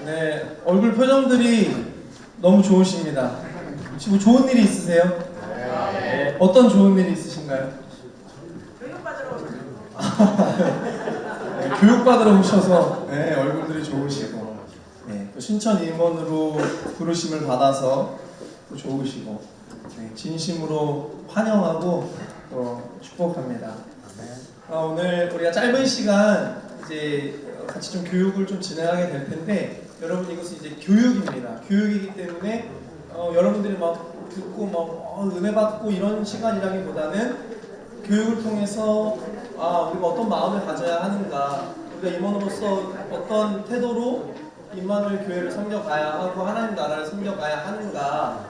네, 얼굴 표정들이 너무 좋으십니다. 혹시 뭐 좋은 일이 있으세요? 네. 어떤 좋은 일이 있으신가요? 네, 교육받으러 오셔서 네, 얼굴들이 좋으시고 네, 또 신천 임원으로 부르심을 받아서 또 좋으시고 네, 진심으로 환영하고 또 축복합니다. 오늘 우리가 짧은 시간 이제 같이 좀 교육을 좀 진행하게 될 텐데 여러분 이것은 이제 교육입니다. 교육이기 때문에 여러분들이 막 듣고 막 은혜 받고 이런 시간이라기보다는 교육을 통해서 우리가 어떤 마음을 가져야 하는가, 우리가 임원으로서 어떤 태도로 임마누엘 교회를 섬겨가야 하고 하나님 나라를 섬겨가야 하는가,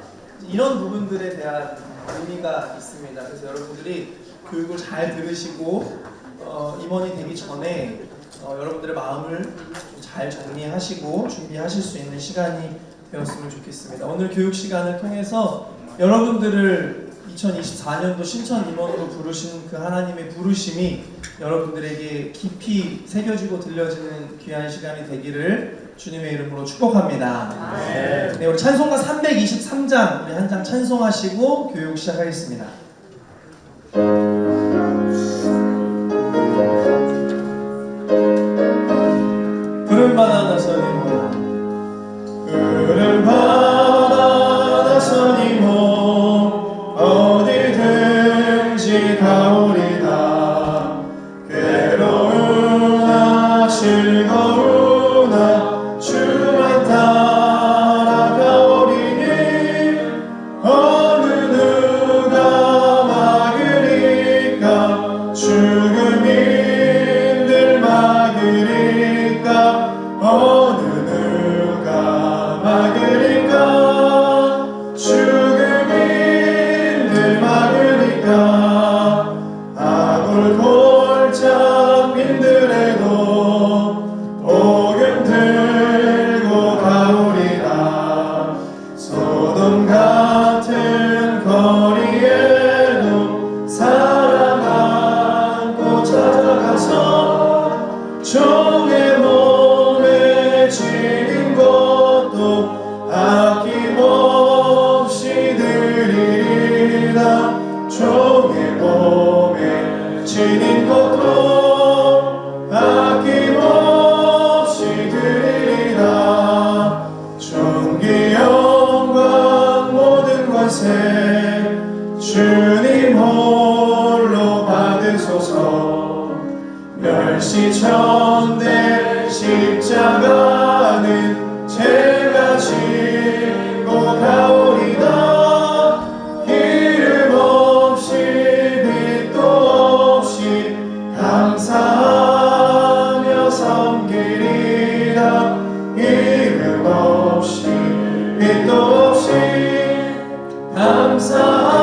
이런 부분들에 대한 의미가 있습니다. 그래서 여러분들이 교육을 잘 들으시고 임원이 되기 전에 여러분들의 마음을 좀 잘 정리하시고 준비하실 수 있는 시간이 되었으면 좋겠습니다. 오늘 교육 시간을 통해서 여러분들을 2024년도 신천 임원으로 부르신 그 하나님의 부르심이 여러분들에게 깊이 새겨지고 들려지는 귀한 시간이 되기를 주님의 이름으로 축복합니다. 네, 우리 찬송가 323장 우리 한 장 찬송하시고 교육 시작하겠습니다. 푸른 바다 나서니모, 푸른 바다 나서니모, 어디든지 가오리다. 괴로우나 즐거우나 주만 따라 가오리니, 어느 누가 막으리까. 죽음인들 막으리까. 어느 누가 막으리까. 죽음인들 막으리까. 아굴 골짝 빈들에도 복음 들고 가오리라. 소돔 같은 거리에도 사랑 안고 찾아가서 종의 몸에 지닌 것도 아낌없이 드리리라. 종의 몸에 지닌 것도 아낌없이 드리리라. 존귀 영광 모든 권세 주님 홀로 받으소서. 멸시천대 십자가는 제가 지고 가오리다. 이름 없이 빛도 없이 감사하며 섬기리라. 이름 없이 빛도 없이 감사하며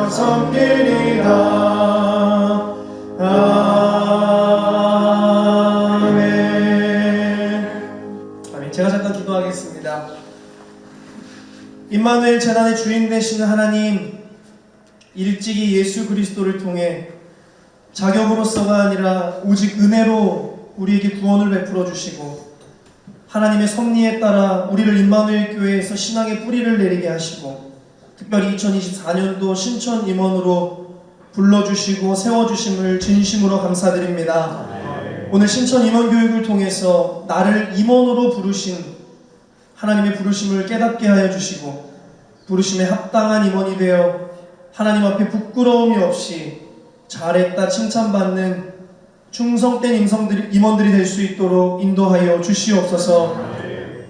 섬기리라. 아멘. 제가 잠깐 기도하겠습니다. 임마누엘 재단의 주인 되시는 하나님, 일찍이 예수 그리스도를 통해 자격으로서가 아니라 오직 은혜로 우리에게 구원을 베풀어 주시고 하나님의 섭리에 따라 우리를 임마누엘 교회에서 신앙의 뿌리를 내리게 하시고 특별히 2024년도 신천 임원으로 불러주시고 세워주심을 진심으로 감사드립니다. 오늘 신천 임원 교육을 통해서 나를 임원으로 부르신 하나님의 부르심을 깨닫게 하여 주시고 부르심에 합당한 임원이 되어 하나님 앞에 부끄러움이 없이 잘했다 칭찬받는 충성된 임원들이 될 수 있도록 인도하여 주시옵소서.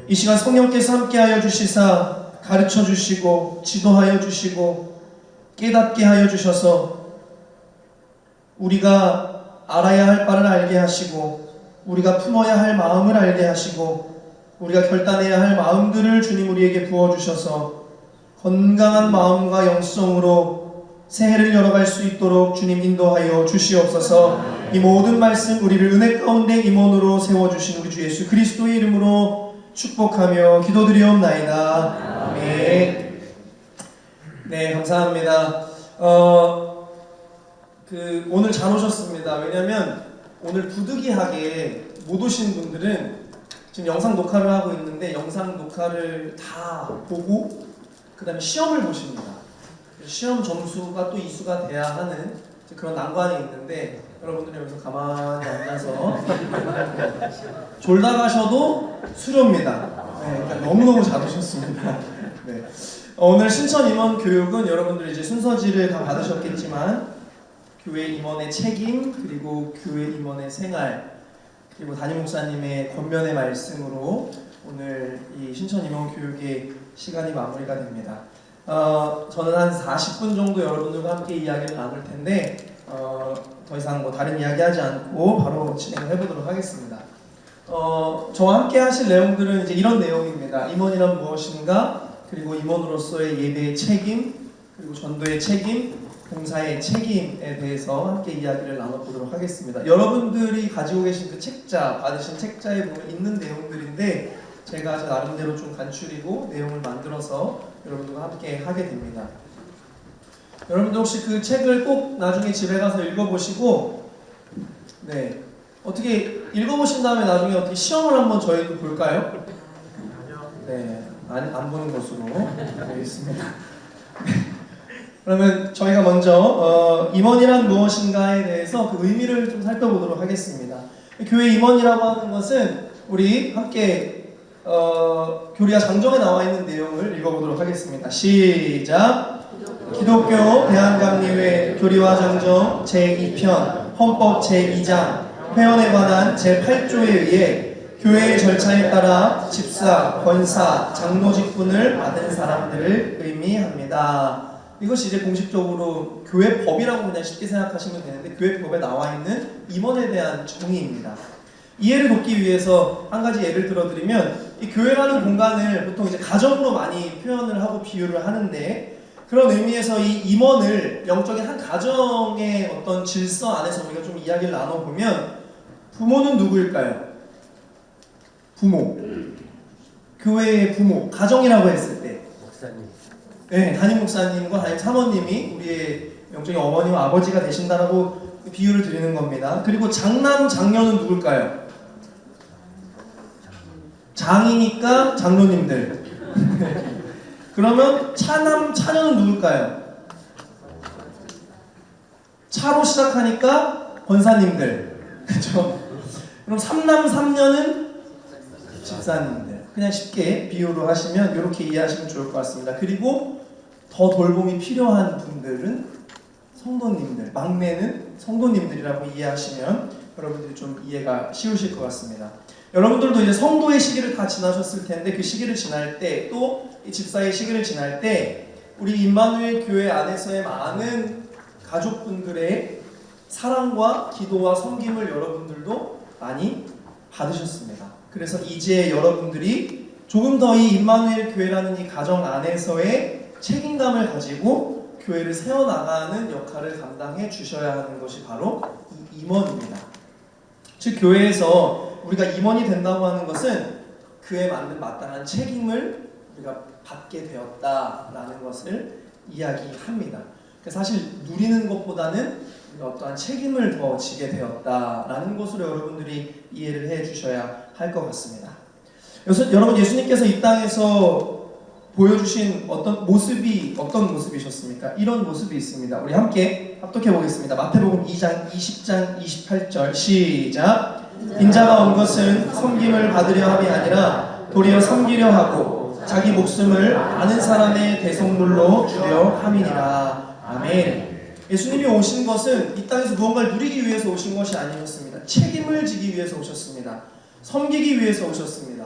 이 시간 성령께서 함께하여 주시사 가르쳐 주시고 지도하여 주시고 깨닫게 하여 주셔서 우리가 알아야 할 바를 알게 하시고 우리가 품어야 할 마음을 알게 하시고 우리가 결단해야 할 마음들을 주님 우리에게 부어주셔서 건강한 마음과 영성으로 새해를 열어갈 수 있도록 주님 인도하여 주시옵소서. 이 모든 말씀 우리를 은혜 가운데 임원으로 세워주신 우리 주 예수 그리스도의 이름으로 축복하며 기도드리옵나이다. 아멘. 네, 감사합니다. 오늘 잘 오셨습니다. 왜냐면 오늘 부득이하게 못 오신 분들은 지금 영상 녹화를 하고 있는데 영상 녹화를 다 보고 그 다음에 시험을 보십니다. 시험 점수가 또 이수가 돼야 하는 그런 난관이 있는데 여러분들이 여기서 가만히 앉아서 졸다 가셔도 수료입니다. 네, 그러니까 너무너무 잘하셨습니다. 네. 오늘 신천 임원 교육은 여러분들이 이제 순서지를 다 받으셨겠지만 교회 임원의 책임, 그리고 교회 임원의 생활, 그리고 담임 목사님의 권면의 말씀으로 오늘 이 신천 임원 교육의 시간이 마무리가 됩니다. 저는 한 40분 정도 여러분들과 함께 이야기를 나눌 텐데 더 이상 뭐 다른 이야기하지 않고 바로 진행을 해보도록 하겠습니다. 저와 함께 하실 내용들은 이제 이런 내용입니다. 임원이란 무엇인가, 그리고 임원으로서의 예배의 책임, 그리고 전도의 책임, 봉사의 책임에 대해서 함께 이야기를 나눠보도록 하겠습니다. 여러분들이 가지고 계신 그 책자, 받으신 책자에 보면 있는 내용들인데 제가 제 나름대로 좀 간추리고 내용을 만들어서 여러분들과 함께 하게 됩니다. 여러분들 혹시 그 책을 꼭 나중에 집에 가서 읽어보시고 네, 어떻게 읽어보신 다음에 나중에 어떻게 시험을 한번 저희도 볼까요? 네, 안 보는 것으로 알겠습니다. 그러면 저희가 먼저 임원이란 무엇인가에 대해서 그 의미를 좀 살펴보도록 하겠습니다. 교회 임원이라고 하는 것은 우리 함께 교리와 장정에 나와 있는 내용을 읽어보도록 하겠습니다. 시작! 기독교 대한감리회 교리와 장정 제2편 헌법 제2장 회원에 관한 제8조에 의해 교회의 절차에 따라 집사, 권사, 장로 직분을 받은 사람들을 의미합니다. 이것이 이제 공식적으로 교회법이라고 그냥 쉽게 생각하시면 되는데 교회법에 나와 있는 임원에 대한 정의입니다. 이해를 돕기 위해서 한 가지 예를 들어드리면 이 교회라는 공간을 보통 이제 가정으로 많이 표현을 하고 비유를 하는데 그런 의미에서 이 임원을 영적인 한 가정의 어떤 질서 안에서 우리가 좀 이야기를 나눠보면 부모는 누구일까요? 부모. 교회의 부모, 가정이라고 했을 때 목사님. 네, 담임 목사님과 담임 사모님이 우리의 영적인 어머니와 아버지가 되신다라고 비유를 드리는 겁니다. 그리고 장남, 장녀는 누굴까요? 장이니까 장로님들. 그러면 차남, 차녀는 누굴까요? 차로 시작하니까 권사님들. 그렇죠? 그럼 삼남, 삼녀는 집사님들. 그냥 쉽게 비유로 하시면 이렇게 이해하시면 좋을 것 같습니다. 그리고 더 돌봄이 필요한 분들은 성도님들, 막내는 성도님들이라고 이해하시면 여러분들이 좀 이해가 쉬우실 것 같습니다. 여러분들도 이제 성도의 시기를 다 지나셨을 텐데 그 시기를 지날 때 또 이 집사의 시기를 지날 때 우리 임마누엘 교회 안에서의 많은 가족분들의 사랑과 기도와 섬김을 여러분들도 많이 받으셨습니다. 그래서 이제 여러분들이 조금 더 이 임마누엘 교회라는 이 가정 안에서의 책임감을 가지고 교회를 세워나가는 역할을 감당해 주셔야 하는 것이 바로 이 임원입니다. 즉 교회에서 우리가 임원이 된다고 하는 것은 그에 맞는 마땅한 책임을 우리가 받게 되었다라는 것을 이야기합니다. 사실 누리는 것보다는 우리가 어떠한 책임을 더 지게 되었다라는 것으로 여러분들이 이해를 해 주셔야 할 것 같습니다. 여러분 예수님께서 이 땅에서 보여주신 어떤 모습이셨습니까? 이런 모습이 있습니다. 우리 함께 합독해 보겠습니다. 마태복음 2장 20장 28절 시작. 인자가 온 것은 섬김을 받으려 함이 아니라 도리어 섬기려 하고 자기 목숨을 많은 사람의 대속물로 주려 함이니라. 아멘. 예수님이 오신 것은 이 땅에서 무언가를 누리기 위해서 오신 것이 아니었습니다. 책임을 지기 위해서 오셨습니다. 섬기기 위해서 오셨습니다.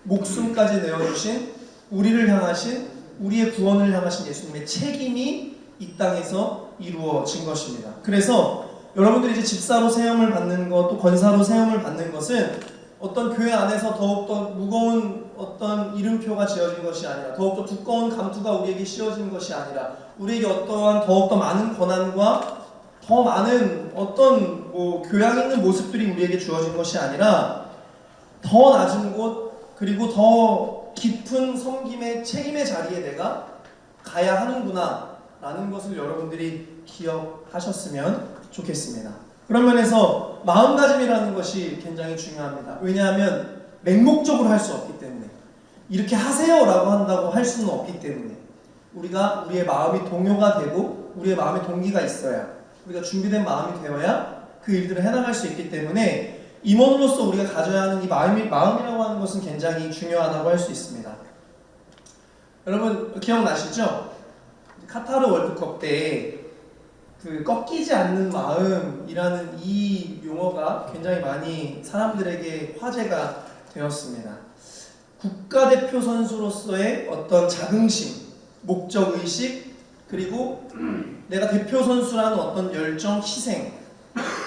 목숨까지 내어주신 우리를 향하신 우리의 구원을 향하신 예수님의 책임이 이 땅에서 이루어진 것입니다. 그래서 여러분들이 이제 집사로 세움을 받는 것, 또 권사로 세움을 받는 것은 어떤 교회 안에서 더욱더 무거운 어떤 이름표가 지어진 것이 아니라 더욱더 두꺼운 감투가 우리에게 씌워진 것이 아니라 우리에게 어떠한 더욱더 많은 권한과 더 많은 어떤 교양 있는 모습들이 우리에게 주어진 것이 아니라 더 낮은 곳 그리고 더 깊은 섬김의 책임의 자리에 내가 가야 하는구나 라는 것을 여러분들이 기억하셨으면 좋겠습니다. 그런 면에서 마음가짐이라는 것이 굉장히 중요합니다. 왜냐하면 맹목적으로 할 수 없기 때문에, 이렇게 하세요라고 한다고 할 수는 없기 때문에, 우리가 우리의 마음이 동요가 되고 우리의 마음의 동기가 있어야, 우리가 준비된 마음이 되어야 그 일들을 해나갈 수 있기 때문에 임원으로서 우리가 가져야 하는 이 마음이라고 하는 것은 굉장히 중요하다고 할 수 있습니다. 여러분 기억나시죠? 카타르 월드컵 때 그 꺾이지 않는 마음이라는 이 용어가 굉장히 많이 사람들에게 화제가 되었습니다. 국가대표 선수로서의 어떤 자긍심, 목적의식, 그리고 내가 대표 선수라는 어떤 열정, 희생,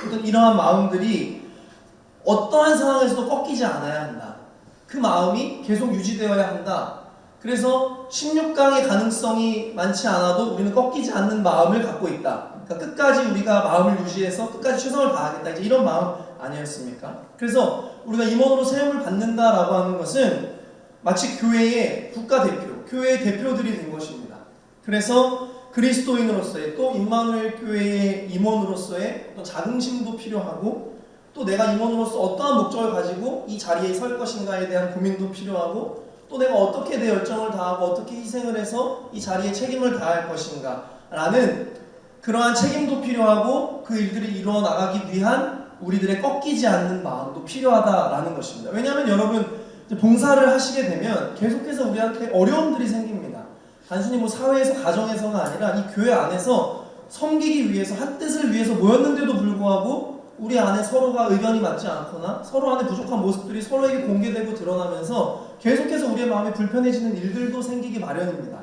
어떤 이러한 마음들이 어떠한 상황에서도 꺾이지 않아야 한다. 그 마음이 계속 유지되어야 한다. 그래서 16강의 가능성이 많지 않아도 우리는 꺾이지 않는 마음을 갖고 있다. 그러니까 끝까지 우리가 마음을 유지해서 끝까지 최선을 다하겠다. 이제 이런 마음 아니었습니까? 그래서 우리가 임원으로 세움을 받는다라고 하는 것은 마치 교회의 국가대표, 교회의 대표들이 된 것입니다. 그래서 그리스도인으로서의, 또 임마누엘 교회의 임원으로서의 어떤 자긍심도 필요하고, 또 내가 임원으로서 어떠한 목적을 가지고 이 자리에 설 것인가에 대한 고민도 필요하고, 또 내가 어떻게 내 열정을 다하고 어떻게 희생을 해서 이 자리에 책임을 다할 것인가 라는 그러한 책임도 필요하고, 그 일들을 이루어 나가기 위한 우리들의 꺾이지 않는 마음도 필요하다라는 것입니다. 왜냐하면 여러분, 봉사를 하시게 되면 계속해서 우리한테 어려움들이 생깁니다. 단순히 뭐 사회에서, 가정에서가 아니라 이 교회 안에서 섬기기 위해서, 한 뜻을 위해서 모였는데도 불구하고 우리 안에 서로가 의견이 맞지 않거나 서로 안에 부족한 모습들이 서로에게 공개되고 드러나면서 계속해서 우리의 마음이 불편해지는 일들도 생기기 마련입니다.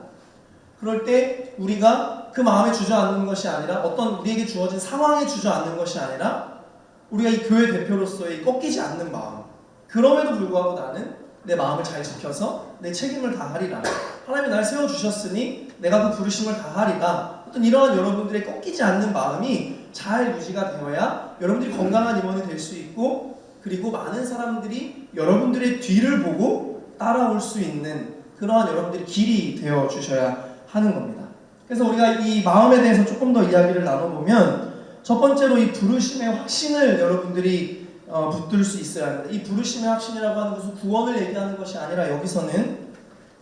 그럴 때 우리가 그 마음에 주저앉는 것이 아니라, 어떤 우리에게 주어진 상황에 주저앉는 것이 아니라, 우리가 이 교회 대표로서의 꺾이지 않는 마음, 그럼에도 불구하고 나는 내 마음을 잘 지켜서 내 책임을 다하리라. 하나님이 날 세워주셨으니 내가 그 부르심을 다하리라. 어떤 이러한 여러분들의 꺾이지 않는 마음이 잘 유지가 되어야 여러분들이 건강한 임원이 될 수 있고, 그리고 많은 사람들이 여러분들의 뒤를 보고 따라올 수 있는 그러한 여러분들의 길이 되어 주셔야 하는 겁니다. 그래서 우리가 이 마음에 대해서 조금 더 이야기를 나눠보면, 첫 번째로 이 부르심의 확신을 여러분들이 붙들 수 있어야 합니다. 이 부르심의 확신이라고 하는 것은 구원을 얘기하는 것이 아니라, 여기서는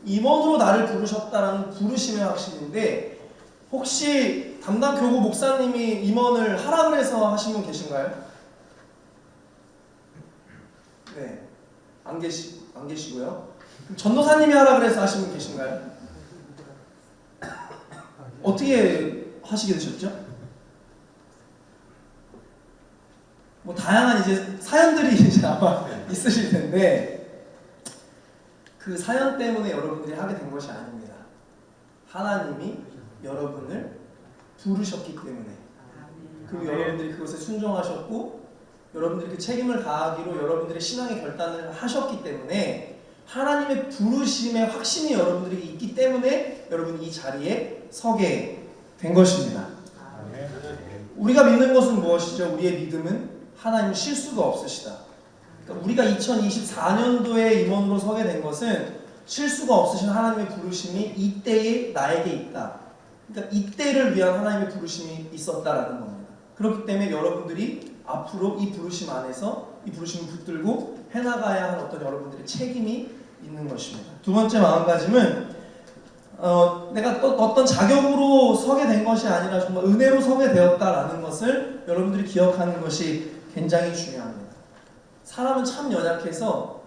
임원으로 나를 부르셨다라는 부르심의 확신인데, 혹시 담당 교구 목사님이 임원을 하라 그래서 하신 분 계신가요? 네, 안 계시고요. 그럼 전도사님이 하라 그래서 하신 분 계신가요? 어떻게 하시게 되셨죠? 뭐 다양한 이제 사연들이 이제 아마 있으실 텐데, 그 사연 때문에 여러분들이 하게 된 것이 아닙니다. 하나님이 여러분을 부르셨기 때문에, 그리고 여러분들이 그것에 순종하셨고, 여러분들이 그 책임을 다하기로 여러분들의 신앙의 결단을 하셨기 때문에, 하나님의 부르심의 확신이 여러분들에게 있기 때문에 여러분이 이 자리에 서게 된 것입니다. 우리가 믿는 것은 무엇이죠? 우리의 믿음은 하나님 실수가 없으시다. 그러니까 우리가 2024년도에 임원으로 서게 된 것은 실수가 없으신 하나님의 부르심이 이때에 나에게 있다. 그러니까 이때를 위한 하나님의 부르심이 있었다라는 겁니다. 그렇기 때문에 여러분들이 앞으로 이 부르심 안에서 이 부르심을 붙들고 해나가야 할 어떤 여러분들의 책임이 있는 것입니다. 두 번째 마음가짐은 내가 또 어떤 자격으로 서게 된 것이 아니라 정말 은혜로 서게 되었다라는 것을 여러분들이 기억하는 것이 굉장히 중요합니다. 사람은 참 연약해서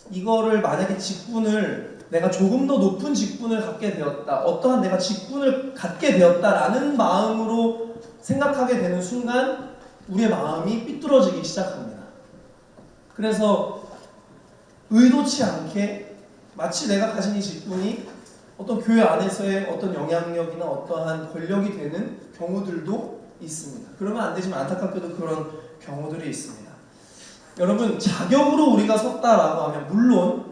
이거를 만약에 직분을, 내가 조금 더 높은 직분을 갖게 되었다, 어떠한 내가 직분을 갖게 되었다라는 마음으로 생각하게 되는 순간 우리의 마음이 삐뚤어지기 시작합니다. 그래서 의도치 않게 마치 내가 가진 이 직분이 어떤 교회 안에서의 어떤 영향력이나 어떠한 권력이 되는 경우들도 있습니다. 그러면 안 되지만 안타깝게도 그런 경우들이 있습니다. 여러분, 자격으로 우리가 섰다라고 하면, 물론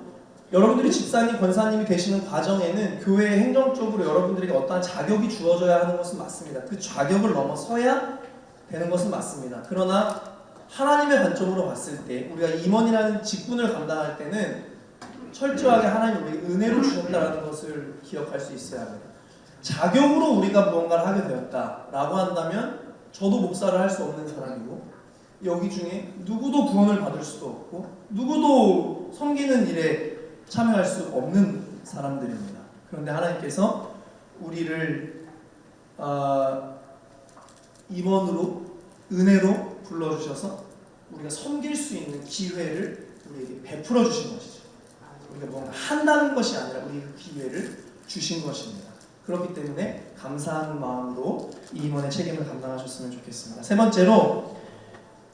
여러분들이 집사님, 권사님이 되시는 과정에는 교회의 행정적으로 여러분들에게 어떠한 자격이 주어져야 하는 것은 맞습니다. 그 자격을 넘어서야 되는 것은 맞습니다. 그러나 하나님의 관점으로 봤을 때, 우리가 임원이라는 직분을 감당할 때는 철저하게 하나님이 우리에게 은혜로 주셨다는 것을 기억할 수 있어야 합니다. 자격으로 우리가 무언가를 하게 되었다라고 한다면, 저도 목사를 할 수 없는 사람이고, 여기 중에 누구도 구원을 받을 수도 없고 누구도 섬기는 일에 참여할 수 없는 사람들입니다. 그런데 하나님께서 우리를 임원으로 은혜로 불러주셔서 우리가 섬길 수 있는 기회를 우리에게 베풀어 주신 것이죠. 우리가 뭔가 한다는 것이 아니라 우리에게 그 기회를 주신 것입니다. 그렇기 때문에 감사하는 마음으로 이 임원의 책임을 감당하셨으면 좋겠습니다. 세 번째로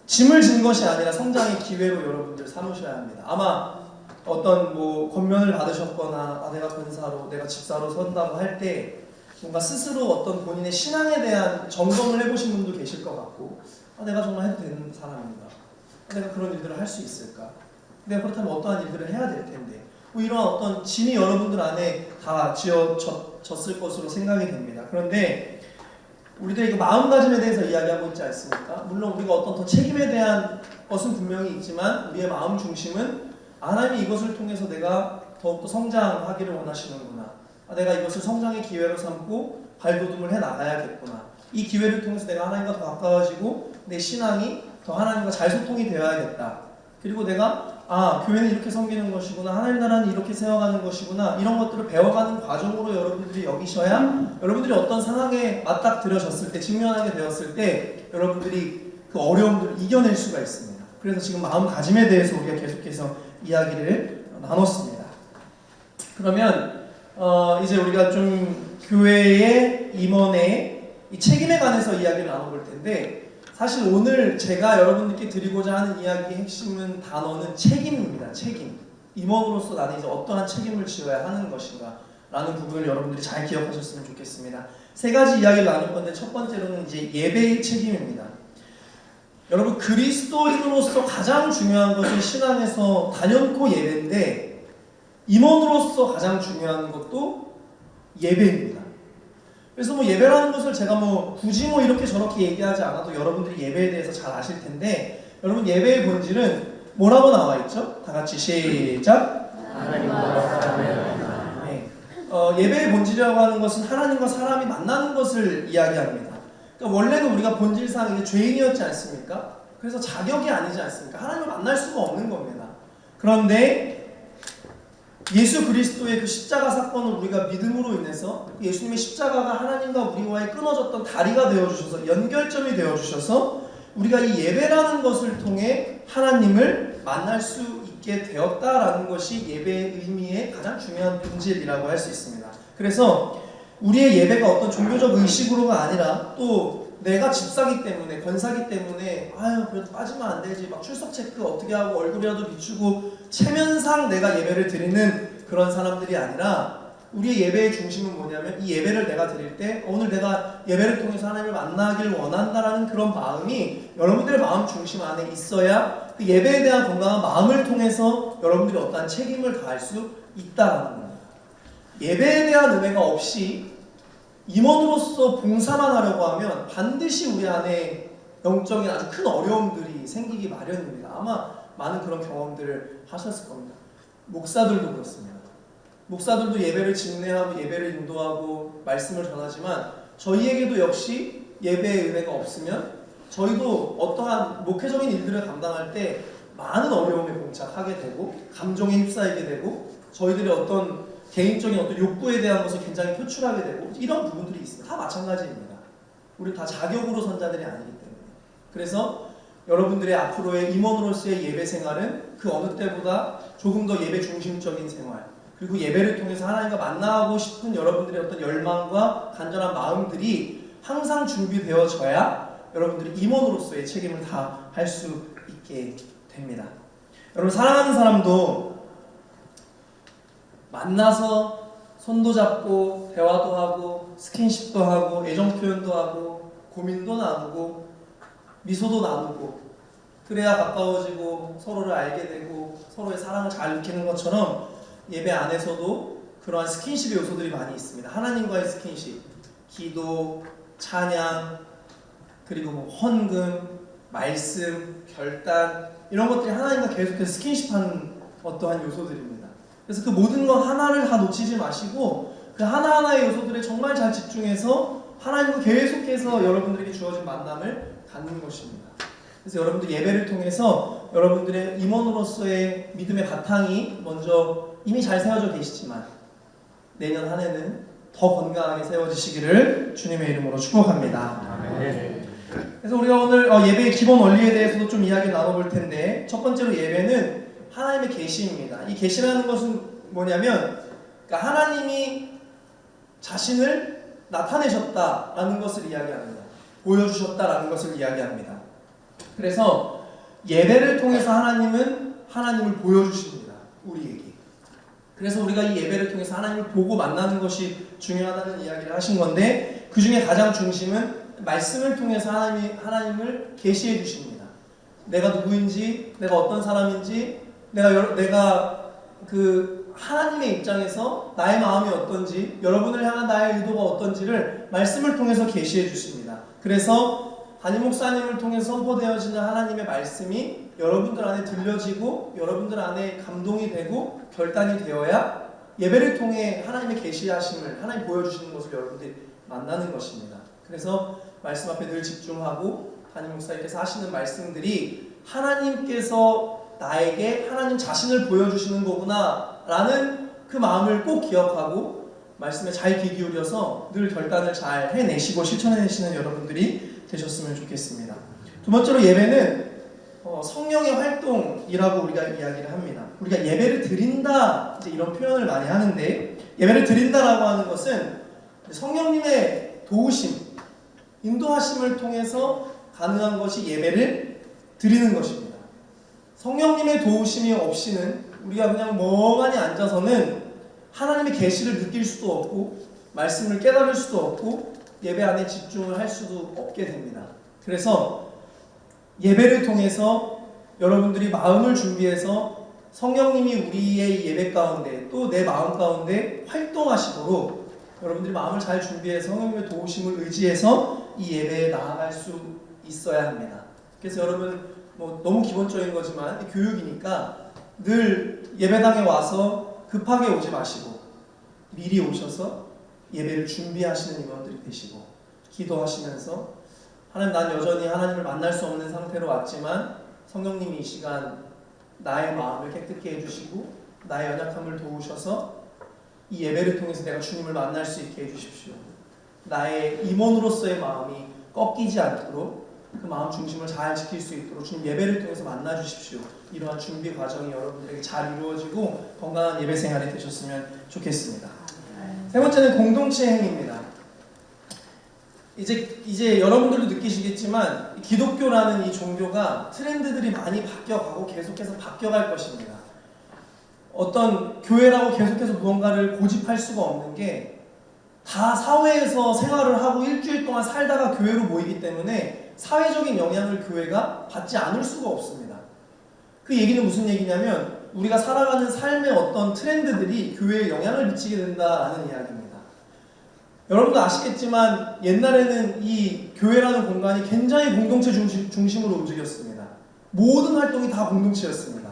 짐을 진 것이 아니라 성장의 기회로 여러분들 삼으셔야 합니다. 아마 어떤 권면을 받으셨거나 내가 권사로 내가 집사로 선다고 할 때 뭔가 스스로 어떤 본인의 신앙에 대한 점검을 해보신 분도 계실 것 같고 내가 정말 해도 되는 사람인가? 내가 그런 일들을 할 수 있을까? 내가 그렇다면 어떠한 일들을 해야 될 텐데 이런 어떤 짐이 여러분들 안에 다 지어졌을 것으로 생각이 됩니다. 그런데 우리들이 그 마음가짐에 대해서 이야기하고 있지 않습니까? 물론 우리가 어떤 더 책임에 대한 것은 분명히 있지만 우리의 마음 중심은 하나님이 이것을 통해서 내가 더욱더 성장하기를 원하시는구나. 내가 이것을 성장의 기회로 삼고 발돋움을 해나가야겠구나. 이 기회를 통해서 내가 하나님과 더 가까워지고 내 신앙이 더 하나님과 잘 소통이 되어야겠다. 그리고 내가 교회는 이렇게 섬기는 것이구나, 하나님 나라는 이렇게 세워가는 것이구나, 이런 것들을 배워가는 과정으로 여러분들이 여기셔야 여러분들이 어떤 상황에 맞닥뜨려졌을 때, 직면하게 되었을 때 여러분들이 그 어려움들을 이겨낼 수가 있습니다. 그래서 지금 마음가짐에 대해서 우리가 계속해서 이야기를 나눴습니다. 그러면 이제 우리가 좀 교회의 임원의 이 책임에 관해서 이야기를 나눠볼 텐데, 사실 오늘 제가 여러분들께 드리고자 하는 이야기의 핵심은 단어는 책임입니다. 책임. 임원으로서 나는 이제 어떠한 책임을 지어야 하는 것인가 라는 부분을 여러분들이 잘 기억하셨으면 좋겠습니다. 세 가지 이야기를 나눌 건데 첫 번째로는 이제 예배의 책임입니다. 여러분, 그리스도인으로서 가장 중요한 것은 신앙에서 단연코 예배인데 임원으로서 가장 중요한 것도 예배입니다. 그래서 예배라는 것을 제가 굳이 이렇게 저렇게 얘기하지 않아도 여러분들이 예배에 대해서 잘 아실 텐데, 여러분 예배의 본질은 뭐라고 나와 있죠? 다 같이 시작. 하나님과 사람의 네. 예배의 본질이라고 하는 것은 하나님과 사람이 만나는 것을 이야기합니다. 그러니까 원래는 우리가 본질상 이제 죄인이었지 않습니까? 그래서 자격이 아니지 않습니까? 하나님을 만날 수가 없는 겁니다. 그런데 예수 그리스도의 그 십자가 사건을 우리가 믿음으로 인해서 예수님의 십자가가 하나님과 우리와의 끊어졌던 다리가 되어주셔서, 연결점이 되어주셔서 우리가 이 예배라는 것을 통해 하나님을 만날 수 있게 되었다라는 것이 예배의 의미의 가장 중요한 본질이라고 할 수 있습니다. 그래서 우리의 예배가 어떤 종교적 의식으로가 아니라 또 내가 집사기 때문에, 권사기 때문에 그래도 빠지면 안 되지, 막 출석 체크 어떻게 하고 얼굴이라도 비추고 체면상 내가 예배를 드리는 그런 사람들이 아니라, 우리의 예배의 중심은 뭐냐면 이 예배를 내가 드릴 때 오늘 내가 예배를 통해서 하나님을 만나길 원한다라는 그런 마음이 여러분들의 마음 중심 안에 있어야 그 예배에 대한 건강한 마음을 통해서 여러분들이 어떠한 책임을 다할 수 있다라는 겁니다. 예배에 대한 은혜가 없이 임원으로서 봉사만 하려고 하면 반드시 우리 안에 영적인 아주 큰 어려움들이 생기기 마련입니다. 아마 많은 그런 경험들을 하셨을 겁니다. 목사들도 그렇습니다. 목사들도 예배를 집례하고 예배를 인도하고 말씀을 전하지만 저희에게도 역시 예배의 은혜가 없으면 저희도 어떠한 목회적인 일들을 감당할 때 많은 어려움에 봉착하게 되고 감정에 휩싸이게 되고 저희들의 어떤 개인적인 어떤 욕구에 대한 것을 굉장히 표출하게 되고 이런 부분들이 있습니다. 다 마찬가지입니다. 우리 다 자격으로 선 자들이 아니기 때문에. 그래서 여러분들의 앞으로의 임원으로서의 예배 생활은 그 어느 때보다 조금 더 예배 중심적인 생활, 그리고 예배를 통해서 하나님과 만나고 싶은 여러분들의 어떤 열망과 간절한 마음들이 항상 준비되어져야 여러분들이 임원으로서의 책임을 다 할 수 있게 됩니다. 여러분, 사랑하는 사람도 만나서 손도 잡고 대화도 하고 스킨십도 하고 애정 표현도 하고 고민도 나누고 미소도 나누고 그래야 가까워지고 서로를 알게 되고 서로의 사랑을 잘 느끼는 것처럼 예배 안에서도 그러한 스킨십의 요소들이 많이 있습니다. 하나님과의 스킨십, 기도, 찬양, 그리고 헌금, 말씀, 결단, 이런 것들이 하나님과 계속해서 스킨십하는 어떠한 요소들입니다. 그래서 그 모든 것 하나를 다 놓치지 마시고 그 하나하나의 요소들에 정말 잘 집중해서 하나님과 계속해서 여러분들에게 주어진 만남을 갖는 것입니다. 그래서 여러분들 예배를 통해서 여러분들의 임원으로서의 믿음의 바탕이 먼저 이미 잘 세워져 계시지만 내년 한 해는 더 건강하게 세워지시기를 주님의 이름으로 축복합니다. 그래서 우리가 오늘 예배의 기본 원리에 대해서도 좀 이야기 나눠볼 텐데, 첫 번째로 예배는 하나님의 계시입니다. 이 계시라는 것은 뭐냐면, 그러니까 하나님이 자신을 나타내셨다라는 것을 이야기합니다. 보여주셨다라는 것을 이야기합니다. 그래서 예배를 통해서 하나님은 하나님을 보여주십니다. 우리에게. 그래서 우리가 이 예배를 통해서 하나님을 보고 만나는 것이 중요하다는 이야기를 하신 건데, 그 중에 가장 중심은 말씀을 통해서 하나님을 계시해 주십니다. 내가 누구인지, 내가 어떤 사람인지, 내가 그 하나님의 입장에서 나의 마음이 어떤지, 여러분을 향한 나의 의도가 어떤지를 말씀을 통해서 계시해 주십니다. 그래서 담임 목사님을 통해서 선포되어지는 하나님의 말씀이 여러분들 안에 들려지고 여러분들 안에 감동이 되고 결단이 되어야 예배를 통해 하나님의 계시하심을, 하나님 보여주시는 것을 여러분들이 만나는 것입니다. 그래서 말씀 앞에 늘 집중하고 담임 목사님께서 하시는 말씀들이 하나님께서 나에게 하나님 자신을 보여주시는 거구나 라는 그 마음을 꼭 기억하고 말씀에 잘 귀 기울여서 늘 결단을 잘 해내시고 실천해내시는 여러분들이 되셨으면 좋겠습니다. 두 번째로 예배는 성령의 활동이라고 우리가 이야기를 합니다. 우리가 예배를 드린다 이제 이런 표현을 많이 하는데, 예배를 드린다라고 하는 것은 성령님의 도우심, 인도하심을 통해서 가능한 것이 예배를 드리는 것입니다. 성령님의 도우심이 없이는 우리가 그냥 멍하니 앉아서는 하나님의 계시를 느낄 수도 없고 말씀을 깨달을 수도 없고 예배 안에 집중을 할 수도 없게 됩니다. 그래서 예배를 통해서 여러분들이 마음을 준비해서 성령님이 우리의 예배 가운데 또 내 마음 가운데 활동하시도록 여러분들이 마음을 잘 준비해서 성령님의 도우심을 의지해서 이 예배에 나아갈 수 있어야 합니다. 그래서 여러분 너무 기본적인 거지만 교육이니까 늘 예배당에 와서 급하게 오지 마시고 미리 오셔서 예배를 준비하시는 임원들이 되시고 기도하시면서 하나님, 난 여전히 하나님을 만날 수 없는 상태로 왔지만 성령님이 이 시간 나의 마음을 깨끗게 해주시고 나의 연약함을 도우셔서 이 예배를 통해서 내가 주님을 만날 수 있게 해주십시오. 나의 임원으로서의 마음이 꺾이지 않도록 그 마음 중심을 잘 지킬 수 있도록 주님 예배를 통해서 만나주십시오. 이러한 준비 과정이 여러분들에게 잘 이루어지고 건강한 예배 생활이 되셨으면 좋겠습니다. 세 번째는 공동체 행위입니다. 이제 여러분들도 느끼시겠지만 기독교라는 이 종교가 트렌드들이 많이 바뀌어가고 계속해서 바뀌어갈 것입니다. 어떤 교회라고 계속해서 무언가를 고집할 수가 없는 게 다 사회에서 생활을 하고 일주일 동안 살다가 교회로 모이기 때문에 사회적인 영향을 교회가 받지 않을 수가 없습니다. 그 얘기는 무슨 얘기냐면 우리가 살아가는 삶의 어떤 트렌드들이 교회에 영향을 미치게 된다라는 이야기입니다. 여러분도 아시겠지만 옛날에는 이 교회라는 공간이 굉장히 공동체 중심으로 움직였습니다. 모든 활동이 다 공동체였습니다.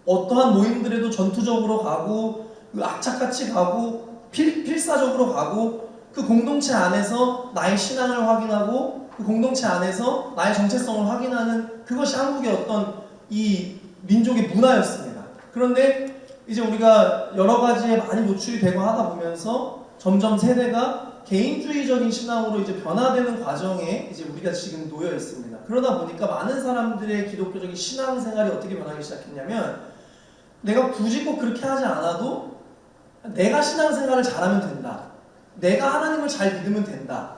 어떠한 모임들에도 전투적으로 가고 악착같이 가고 필사적으로 가고 그 공동체 안에서 나의 신앙을 확인하고 그 공동체 안에서 나의 정체성을 확인하는 그것이 한국의 어떤 이 민족의 문화였습니다. 그런데 이제 우리가 여러 가지에 많이 노출이 되고 하다 보면서 점점 세대가 개인주의적인 신앙으로 이제 변화되는 과정에 이제 우리가 지금 놓여 있습니다. 그러다 보니까 많은 사람들의 기독교적인 신앙생활이 어떻게 변하기 시작했냐면 내가 굳이 꼭 그렇게 하지 않아도 내가 신앙생활을 잘하면 된다. 내가 하나님을 잘 믿으면 된다.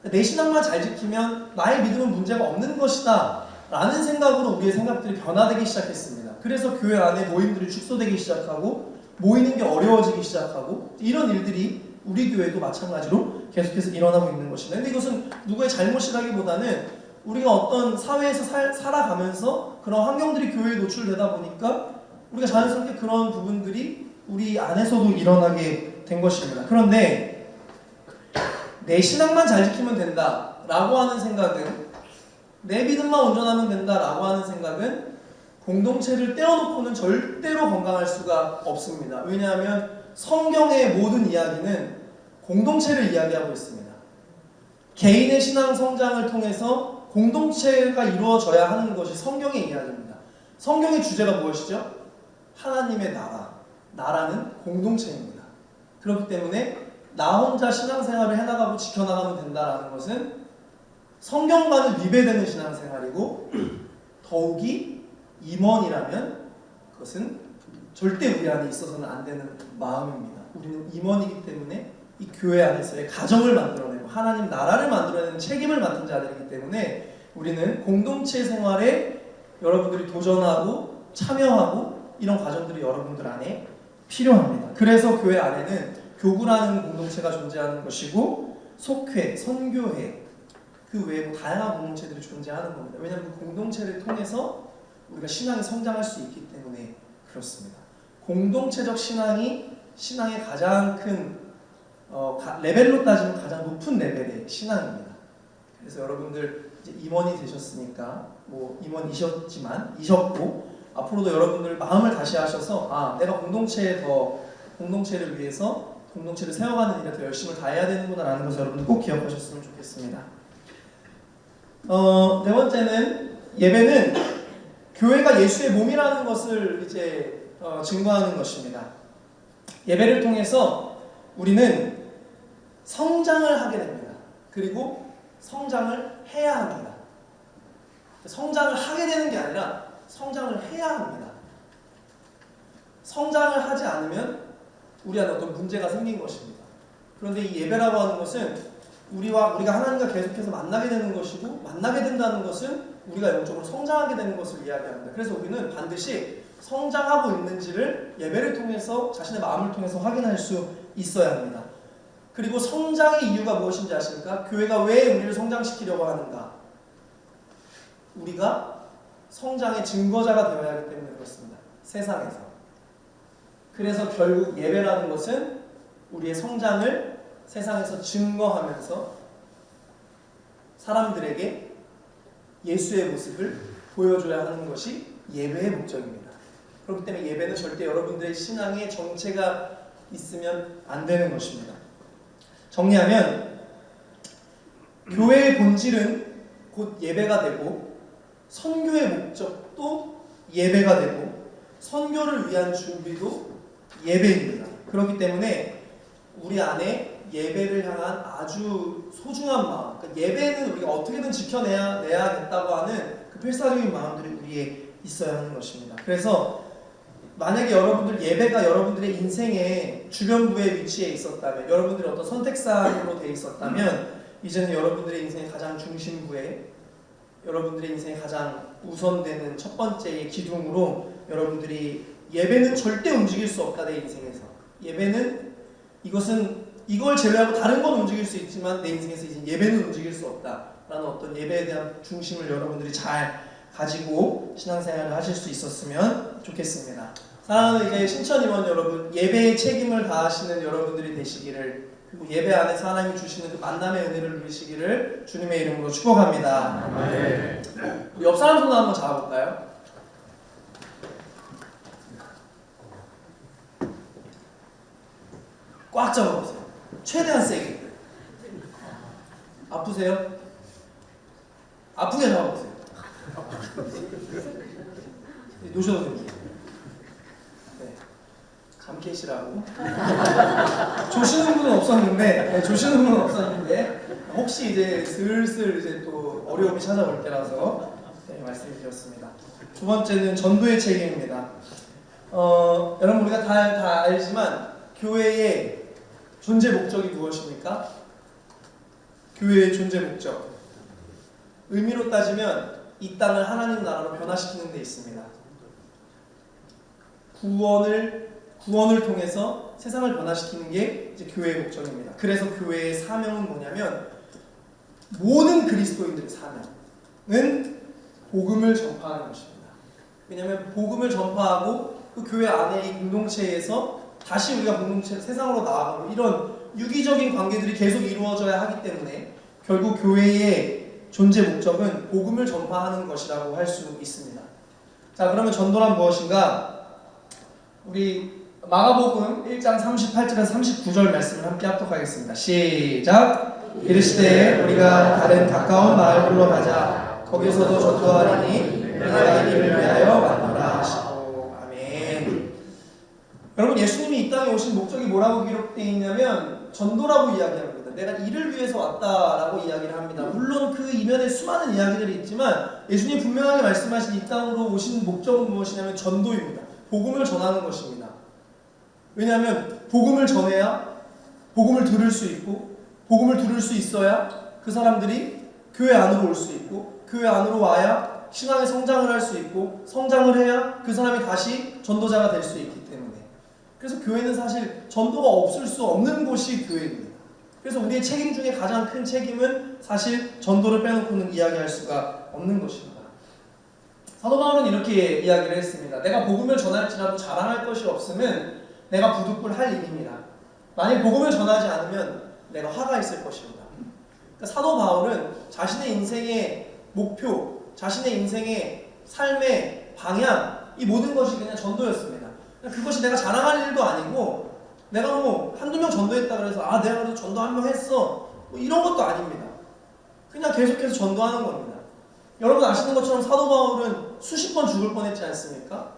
내 신앙만 잘 지키면 나의 믿음은 문제가 없는 것이다 라는 생각으로 우리의 생각들이 변화되기 시작했습니다. 그래서 교회 안에 모임들이 축소되기 시작하고 모이는 게 어려워지기 시작하고 이런 일들이 우리 교회도 마찬가지로 계속해서 일어나고 있는 것입니다. 근데 이것은 누구의 잘못이라기보다는 우리가 어떤 사회에서 살아가면서 그런 환경들이 교회에 노출되다 보니까 우리가 자연스럽게 그런 부분들이 우리 안에서도 일어나게 된 것입니다. 그런데 내 신앙만 잘 지키면 된다라고 하는 생각은, 내 믿음만 온전하면 된다라고 하는 생각은 공동체를 떼어놓고는 절대로 건강할 수가 없습니다. 왜냐하면 성경의 모든 이야기는 공동체를 이야기하고 있습니다. 개인의 신앙 성장을 통해서 공동체가 이루어져야 하는 것이 성경의 이야기입니다. 성경의 주제가 무엇이죠? 하나님의 나라, 나라는 공동체입니다. 그렇기 때문에 나 혼자 신앙생활을 해나가고 지켜나가면 된다는 것은 성경과는 위배되는 신앙생활이고, 더욱이 임원이라면 그것은 절대 우리 안에 있어서는 안 되는 마음입니다. 우리는 임원이기 때문에 이 교회 안에서의 가정을 만들어내고 하나님 나라를 만들어내는 책임을 맡은 자들이기 때문에 우리는 공동체 생활에 여러분들이 도전하고 참여하고 이런 과정들이 여러분들 안에 필요합니다. 그래서 교회 안에는 교구라는 공동체가 존재하는 것이고, 속회, 선교회, 그 외에 다양한 공동체들이 존재하는 겁니다. 왜냐하면 그 공동체를 통해서 우리가 신앙이 성장할 수 있기 때문에 그렇습니다. 공동체적 신앙이 신앙의 가장 큰 레벨로 따지면 가장 높은 레벨의 신앙입니다. 그래서 여러분들 이제 임원이 되셨으니까, 뭐 이셨고 앞으로도 여러분들 마음을 다시 하셔서 내가 공동체를 위해서 공동체를 세워가는 일에 더 열심을 다해야 되는구나라는 것을 여러분 꼭 기억하셨으면 좋겠습니다. 네 번째는 예배는 교회가 예수의 몸이라는 것을 이제 증거하는 것입니다. 예배를 통해서 우리는 성장을 하게 됩니다. 그리고 성장을 해야 합니다. 성장을 하게 되는 게 아니라 성장을 해야 합니다. 성장을 하지 않으면 우리 안에 어떤 문제가 생긴 것입니다. 그런데 이 예배라고 하는 것은 우리가 하나님과 계속해서 만나게 되는 것이고, 만나게 된다는 것은 우리가 영적으로 성장하게 되는 것을 이야기합니다. 그래서 우리는 반드시 성장하고 있는지를 예배를 통해서, 자신의 마음을 통해서 확인할 수 있어야 합니다. 그리고 성장의 이유가 무엇인지 아십니까? 교회가 왜 우리를 성장시키려고 하는가? 우리가 성장의 증거자가 되어야 하기 때문에 그렇습니다. 세상에서. 그래서 결국 예배라는 것은 우리의 성장을 세상에서 증거하면서 사람들에게 예수의 모습을 보여줘야 하는 것이 예배의 목적입니다. 그렇기 때문에 예배는 절대 여러분들의 신앙의 정체가 있으면 안 되는 것입니다. 정리하면 교회의 본질은 곧 예배가 되고, 선교의 목적도 예배가 되고, 선교를 위한 준비도 예배입니다. 그렇기 때문에 우리 안에 예배를 향한 아주 소중한 마음, 그러니까 예배는 우리가 어떻게든 지켜내야겠다고 하는 그 필사적인 마음들이 우리에 있어야 하는 것입니다. 그래서 만약에 여러분들 예배가 여러분들의 인생의 주변부에 위치해 있었다면, 여러분들이 어떤 선택사항으로 되어 있었다면, 이제는 여러분들의 인생의 가장 중심부에, 여러분들의 인생의 가장 우선되는 첫 번째의 기둥으로 여러분들이 예배는 절대 움직일 수 없다. 내 인생에서 예배는 이걸 제외하고 다른 건 움직일 수 있지만 내 인생에서 이제 예배는 움직일 수 없다라는 어떤 예배에 대한 중심을 여러분들이 잘 가지고 신앙생활을 하실 수 있었으면 좋겠습니다. 사랑하는 이제 신천 임원 여러분, 예배의 책임을 다하시는 여러분들이 되시기를, 그리고 예배 안에서 하나님이 주시는 그 만남의 은혜를 누리시기를 주님의 이름으로 축복합니다. 네. 옆 사람 손 한번 잡아볼까요? 꽉 잡아보세요. 최대한 세게. 아프세요? 아프게 잡아보세요. 놓으셔도 됩니다. 네. 잠케시라고. 조시는 분은 없었는데, 혹시 이제 슬슬 이제 또 어려움이 찾아올 때라서 말씀드렸습니다. 두 번째는 전도의 책임입니다. 여러분 우리가 다 알지만 교회의 존재 목적이 무엇입니까? 교회의 존재 목적. 의미로 따지면 이 땅을 하나님 나라로 변화시키는 데 있습니다. 구원을 통해서 세상을 변화시키는 게 이제 교회의 목적입니다. 그래서 교회의 사명은 뭐냐면, 모든 그리스도인들의 사명은 복음을 전파하는 것입니다. 왜냐하면 복음을 전파하고 그 교회 안에 이 공동체에서 다시 우리가 세상으로 나아가고 이런 유기적인 관계들이 계속 이루어져야 하기 때문에 결국 교회의 존재 목적은 복음을 전파하는 것이라고 할 수 있습니다. 자, 그러면 전도란 무엇인가? 우리 마가복음 1장 38절에서 39절 말씀을 함께 합독하겠습니다. 시작! 이르시되 우리가 다른 가까운 마을로 가자. 거기서도 전도하리니 내가 이를 위하여 왔노라 하시고. 아멘. 여러분, 예수님이 이 땅에 오신 목적이 뭐라고 기록되어 있냐면 전도라고 이야기합니다. 내가 이를 위해서 왔다라고 이야기를 합니다. 물론 그 이면에 수많은 이야기들이 있지만 예수님 분명하게 말씀하신 이 땅으로 오신 목적은 무엇이냐면 전도입니다. 복음을 전하는 것입니다. 왜냐하면 복음을 전해야 복음을 들을 수 있고, 복음을 들을 수 있어야 그 사람들이 교회 안으로 올 수 있고, 교회 안으로 와야 신앙의 성장을 할 수 있고, 성장을 해야 그 사람이 다시 전도자가 될 수 있기 때문에. 그래서 교회는 사실 전도가 없을 수 없는 곳이 교회입니다. 그래서 우리의 책임 중에 가장 큰 책임은 사실 전도를 빼놓고는 이야기할 수가 없는 것입니다. 사도 바울은 이렇게 이야기를 했습니다. 내가 복음을 전할지라도 자랑할 것이 없으면 내가 부득불할 일입니다. 만약 복음을 전하지 않으면 내가 화가 있을 것입니다. 그러니까 사도 바울은 자신의 인생의 목표, 자신의 인생의 삶의 방향, 이 모든 것이 그냥 전도였습니다. 그것이 내가 자랑할 일도 아니고, 내가 뭐 한두 명 전도했다 그래서 내가 그래도 전도 한 명 했어, 뭐 이런 것도 아닙니다. 그냥 계속해서 전도하는 겁니다. 여러분 아시는 것처럼 사도 바울은 수십 번 죽을 뻔했지 않습니까?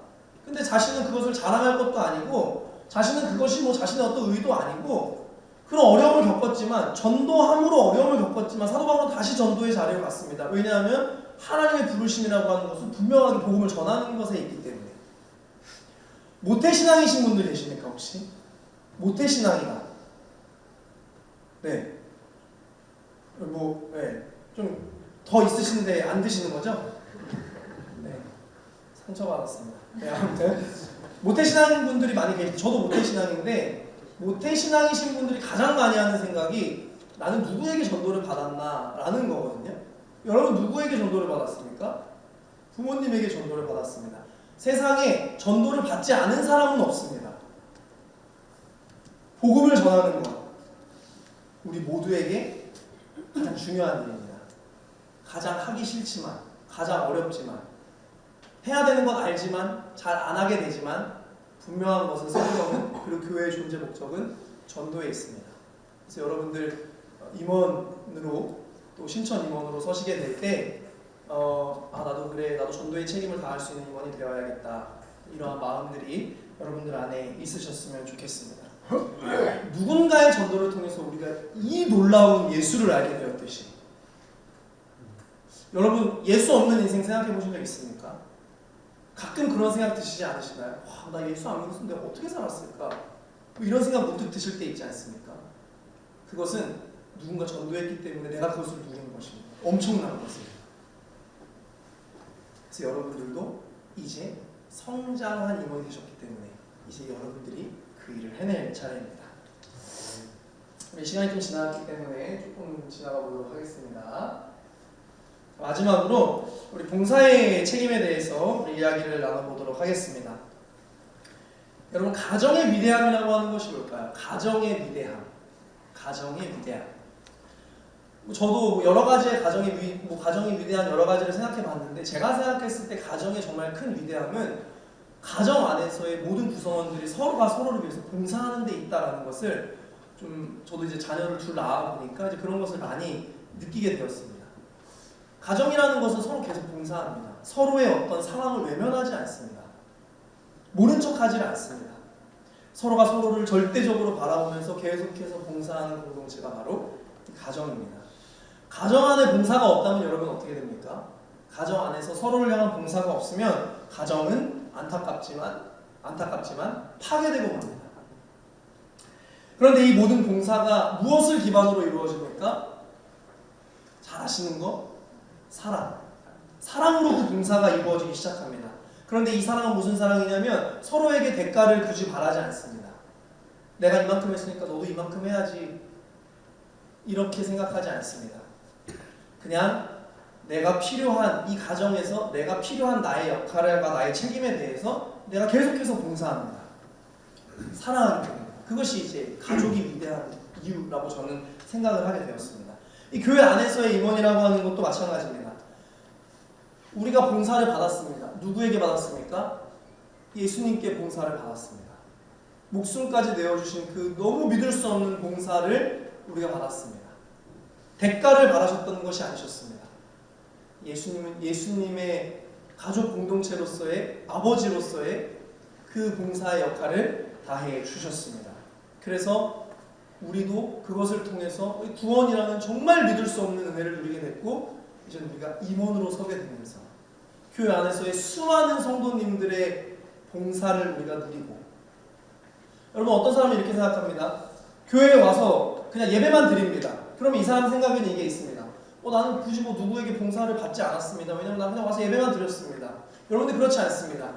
근데 자신은 그것을 자랑할 것도 아니고, 자신은 그것이 뭐 자신의 어떤 의도 아니고, 그런 어려움을 겪었지만, 전도함으로 어려움을 겪었지만 사도 바울은 다시 전도의 자리에 갔습니다. 왜냐하면 하나님의 부르심이라고 하는 것은 분명하게 복음을 전하는 것에 있기 때문에. 모태신앙이신 분들 계십니까 혹시? 모태신앙이다. 네. 좀 더 있으신데 안 드시는 거죠? 네. 상처받았습니다. 네, 아무튼 모태신앙인 분들이 많이 계시죠. 저도 모태신앙인데, 모태신앙이신 분들이 가장 많이 하는 생각이 나는 누구에게 전도를 받았나 라는 거거든요. 여러분 누구에게 전도를 받았습니까? 부모님에게 전도를 받았습니다. 세상에 전도를 받지 않은 사람은 없습니다. 복음을 전하는 것, 우리 모두에게 가장 중요한 일입니다. 가장 하기 싫지만, 가장 어렵지만, 해야 되는 건 알지만 잘 안 하게 되지만 분명한 것은 성경은, 그리고 교회의 존재 목적은 전도에 있습니다. 그래서 여러분들 임원으로, 또 신천 임원으로 서시게 될 때 나도 전도의 책임을 다할 수 있는 임원이 되어야겠다, 이러한 마음들이 여러분들 안에 있으셨으면 좋겠습니다. 누군가의 전도를 통해서 우리가 이 놀라운 예수를 알게 되었듯이, 여러분 예수 없는 인생 생각해 보신 적 있습니까? 가끔 그런 생각 드시지 않으시나요? 나 예수 안 믿었는데 어떻게 살았을까? 뭐 이런 생각 문득 드실 때 있지 않습니까? 그것은 누군가 전도했기 때문에 내가 그것을 누리는 것입니다. 엄청난 것입니다. 그래서 여러분들도 이제 성장한 임원이 되셨기 때문에 이제 여러분들이 그 일을 해낼 차례입니다. 우리 시간이 좀 지났기 때문에 조금 지나가 보도록 하겠습니다. 마지막으로 우리 봉사의 책임에 대해서 우리 이야기를 나눠보도록 하겠습니다. 여러분, 가정의 위대함이라고 하는 것이 뭘까요? 가정의 위대함. 가정의 위대함. 저도 여러 가지의 가정이 위대한 여러 가지를 생각해 봤는데, 제가 생각했을 때 가정의 정말 큰 위대함은 가정 안에서의 모든 구성원들이 서로가 서로를 위해서 봉사하는 데 있다라는 것을 저도 이제 자녀를 둘 낳아 보니까 이제 그런 것을 많이 느끼게 되었습니다. 가정이라는 것은 서로 계속 봉사합니다. 서로의 어떤 상황을 외면하지 않습니다. 모른 척하지 않습니다. 서로가 서로를 절대적으로 바라보면서 계속해서 봉사하는 공동체가 바로 가정입니다. 가정 안에 봉사가 없다면 여러분 어떻게 됩니까? 가정 안에서 서로를 향한 봉사가 없으면 가정은 안타깝지만 파괴되고 맙니다. 그런데 이 모든 봉사가 무엇을 기반으로 이루어집니까? 잘 아시는 거? 사랑으로 그 봉사가 이루어지기 시작합니다. 그런데 이 사랑은 무슨 사랑이냐면 서로에게 대가를 굳이 바라지 않습니다. 내가 이만큼 했으니까 너도 이만큼 해야지, 이렇게 생각하지 않습니다. 그냥 내가 필요한 이 가정에서 내가 필요한 나의 역할과 나의 책임에 대해서 내가 계속해서 봉사합니다. 사랑하기 때문에. 그것이 이제 가족이 위대한 이유라고 저는 생각을 하게 되었습니다. 이 교회 안에서의 임원이라고 하는 것도 마찬가지입니다. 우리가 봉사를 받았습니다. 누구에게 받았습니까? 예수님께 봉사를 받았습니다. 목숨까지 내어주신 그 너무 믿을 수 없는 봉사를 우리가 받았습니다. 대가를 바라셨던 것이 아니셨습니다. 예수님은 예수님의 가족 공동체로서의 아버지로서의 그 봉사의 역할을 다해 주셨습니다. 그래서 우리도 그것을 통해서 구원이라는 정말 믿을 수 없는 은혜를 누리게 됐고, 이제 우리가 임원으로 서게 되면서 교회 안에서의 수많은 성도님들의 봉사를 우리가 누리고, 여러분 어떤 사람이 이렇게 생각합니다. 교회에 와서 그냥 예배만 드립니다. 그러면 이 사람 생각에는 이게 있습니다. 나는 굳이 누구에게 봉사를 받지 않았습니다. 왜냐면 나는 그냥 와서 예배만 드렸습니다. 여러분들 그렇지 않습니다.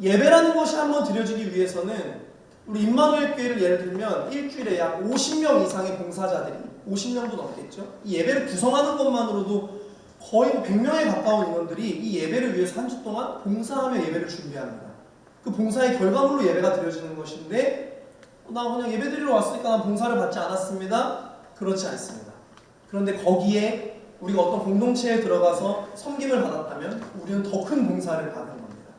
예배라는 것이 한번 드려지기 위해서는 우리 임마누엘 교회를 예를 들면 일주일에 약 50명 이상의 봉사자들이, 50명도 넘겠죠. 이 예배를 구성하는 것만으로도 거의 100명에 가까운 인원들이 이 예배를 위해서 한 주 동안 봉사하며 예배를 준비합니다. 그 봉사의 결과물로 예배가 드려지는 것인데, 나 그냥 예배 드리러 왔으니까 난 봉사를 받지 않았습니다. 그렇지 않습니다. 그런데 거기에 우리가 어떤 공동체에 들어가서 섬김을 받았다면 우리는 더 큰 봉사를 받는 겁니다.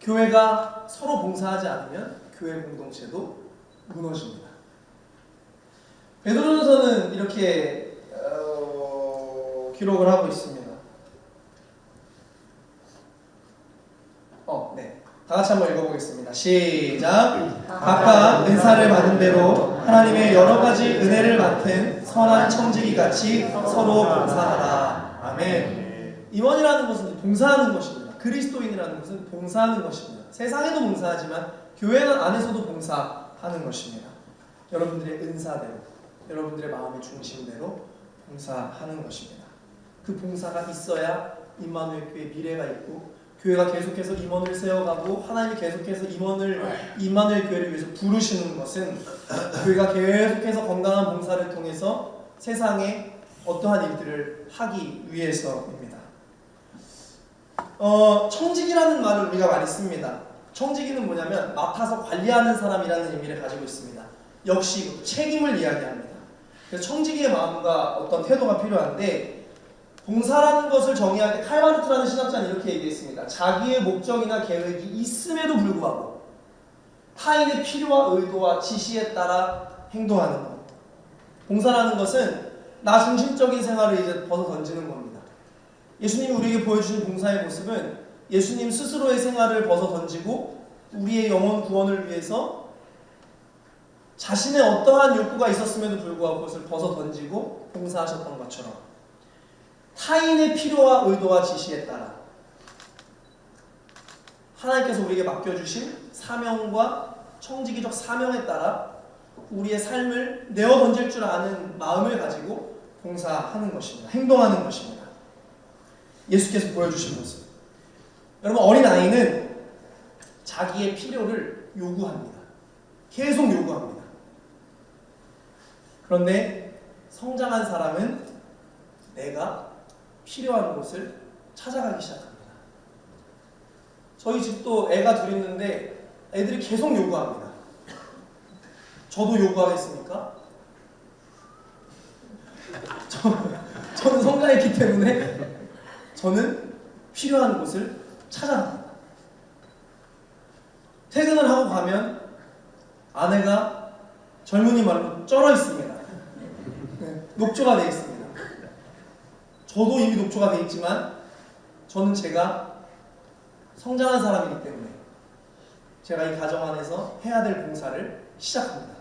교회가 서로 봉사하지 않으면 교회 공동체도 무너집니다. 베드로전서는 이렇게 기록을 하고 있습니다. 네. 다 같이 한번 읽어보겠습니다. 시작. 각각 은사를 받은 대로 하나님의 여러 가지 은혜를 맡은 선한 청지기 같이 서로 봉사하라. 아멘. 임원이라는 것은 봉사하는 것입니다. 그리스도인이라는 것은 봉사하는 것입니다. 세상에도 봉사하지만 교회 안에서도 봉사하는 것입니다. 여러분들의 은사대로, 여러분들의 마음의 중심대로 봉사하는 것입니다. 그 봉사가 있어야 임마누엘 교회의 미래가 있고, 교회가 계속해서 임원을 세워가고, 하나님이 계속해서 임마누엘 교회를 위해서 부르시는 것은 교회가 계속해서 건강한 봉사를 통해서 세상에 어떠한 일들을 하기 위해서입니다. 청지기라는 말을 우리가 많이 씁니다. 청지기는 뭐냐면 맡아서 관리하는 사람이라는 의미를 가지고 있습니다. 역시 책임을 이야기합니다. 그래서 청지기의 마음과 어떤 태도가 필요한데, 봉사라는 것을 정의할 때 칼바르트라는 신학자는 이렇게 얘기했습니다. 자기의 목적이나 계획이 있음에도 불구하고 타인의 필요와 의도와 지시에 따라 행동하는 것. 봉사라는 것은 나 중심적인 생활을 이제 벗어 던지는 겁니다. 예수님이 우리에게 보여주신 봉사의 모습은 예수님 스스로의 생활을 벗어 던지고 우리의 영혼 구원을 위해서 자신의 어떠한 욕구가 있었음에도 불구하고 그것을 벗어 던지고 봉사하셨던 것처럼, 타인의 필요와 의도와 지시에 따라 하나님께서 우리에게 맡겨주신 사명과 청지기적 사명에 따라 우리의 삶을 내어 던질 줄 아는 마음을 가지고 봉사하는 것입니다. 행동하는 것입니다. 예수께서 보여주신 모습. 여러분, 어린아이는 자기의 필요를 요구합니다. 계속 요구합니다. 그런데 성장한 사람은 내가 필요한 곳을 찾아가기 시작합니다. 저희 집도 애가 둘 있는데 애들이 계속 요구합니다. 저도 요구하겠습니까? 저는 성장했기 때문에 저는 필요한 곳을 찾아갑니다. 퇴근을 하고 가면 아내가 젊은이 말로 쩔어 있습니다. 녹초가 되어 있습니다. 저도 이미 녹초가 되어 있지만 저는 제가 성장한 사람이기 때문에 제가 이 가정 안에서 해야 될 봉사를 시작합니다.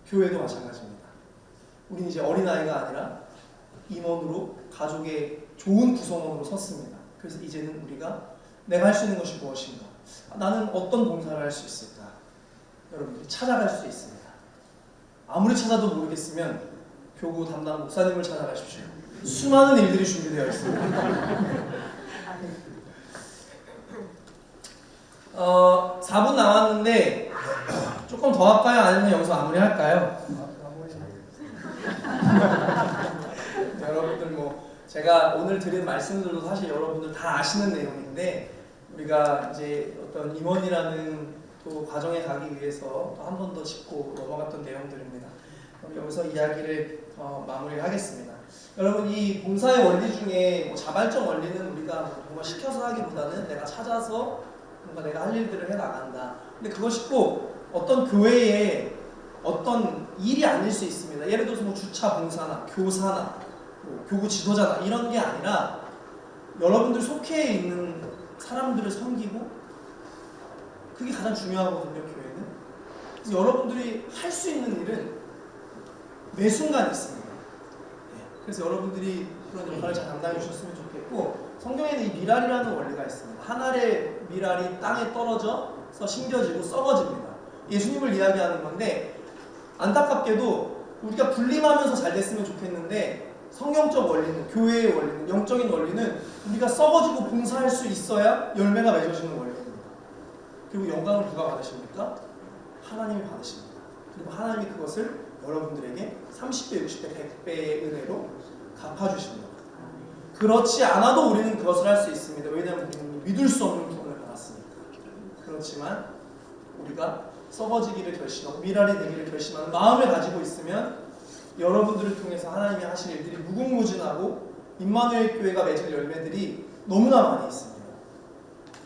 교회도 마찬가지입니다. 우리는 이제 어린아이가 아니라 임원으로 가족의 좋은 구성원으로 섰습니다. 그래서 이제는 우리가 내가 할 수 있는 것이 무엇인가? 나는 어떤 봉사를 할 수 있을까? 여러분들이 찾아갈 수 있습니다. 아무리 찾아도 모르겠으면 교구 담당 목사님을 찾아가십시오. 수많은 일들이 준비되어 있습니다. 4분 남았는데 조금 더 할까요? 아니면 여기서 마무리할까요? 여러분들 제가 오늘 드린 말씀들도 사실 여러분들 다 아시는 내용인데, 우리가 이제 어떤 임원이라는 또 과정에 가기 위해서 한 번 더 짚고 넘어갔던 내용들입니다. 그럼 여기서 이야기를 마무리하겠습니다. 여러분, 이 봉사의 원리 중에 자발적 원리는 우리가 뭔가 시켜서 하기보다는 내가 찾아서 뭔가 내가 할 일들을 해 나간다. 근데 그것이 꼭 어떤 교회에 어떤 일이 아닐 수 있습니다. 예를 들어서 뭐 주차 봉사나 교사나 뭐 교구 지도자나 이런 게 아니라 여러분들 속해 있는 사람들을 섬기고 그게 가장 중요하거든요. 교회는. 그래서 여러분들이 할 수 있는 일은 매 순간 있습니다. 그래서 여러분들이 그런 역할을 잘 담당해 주셨으면 좋겠고, 성경에는 이 미랄이라는 원리가 있습니다. 한 알의 미랄이 땅에 떨어져서 심겨지고 썩어집니다. 예수님을 이야기하는 건데, 안타깝게도 우리가 분림하면서 잘 됐으면 좋겠는데, 성경적 원리는, 교회의 원리는, 영적인 원리는 우리가 썩어지고 봉사할 수 있어야 열매가 맺어지는 원리입니다. 그리고 영광을 누가 받으십니까? 하나님이 받으십니다. 그리고 하나님이 그것을 여러분들에게 30배, 60배, 100배의 은혜로 갚아주십니다. 그렇지 않아도 우리는 그것을 할 수 있습니다. 왜냐하면 우리는 믿을 수 없는 부분을 받았으니까. 그렇지만 우리가 썩어지기를 결심하고 미랄이 되기를 결심하는 마음을 가지고 있으면 여러분들을 통해서 하나님이 하실 일들이 무궁무진하고 임마누엘 교회가 맺을 열매들이 너무나 많이 있습니다.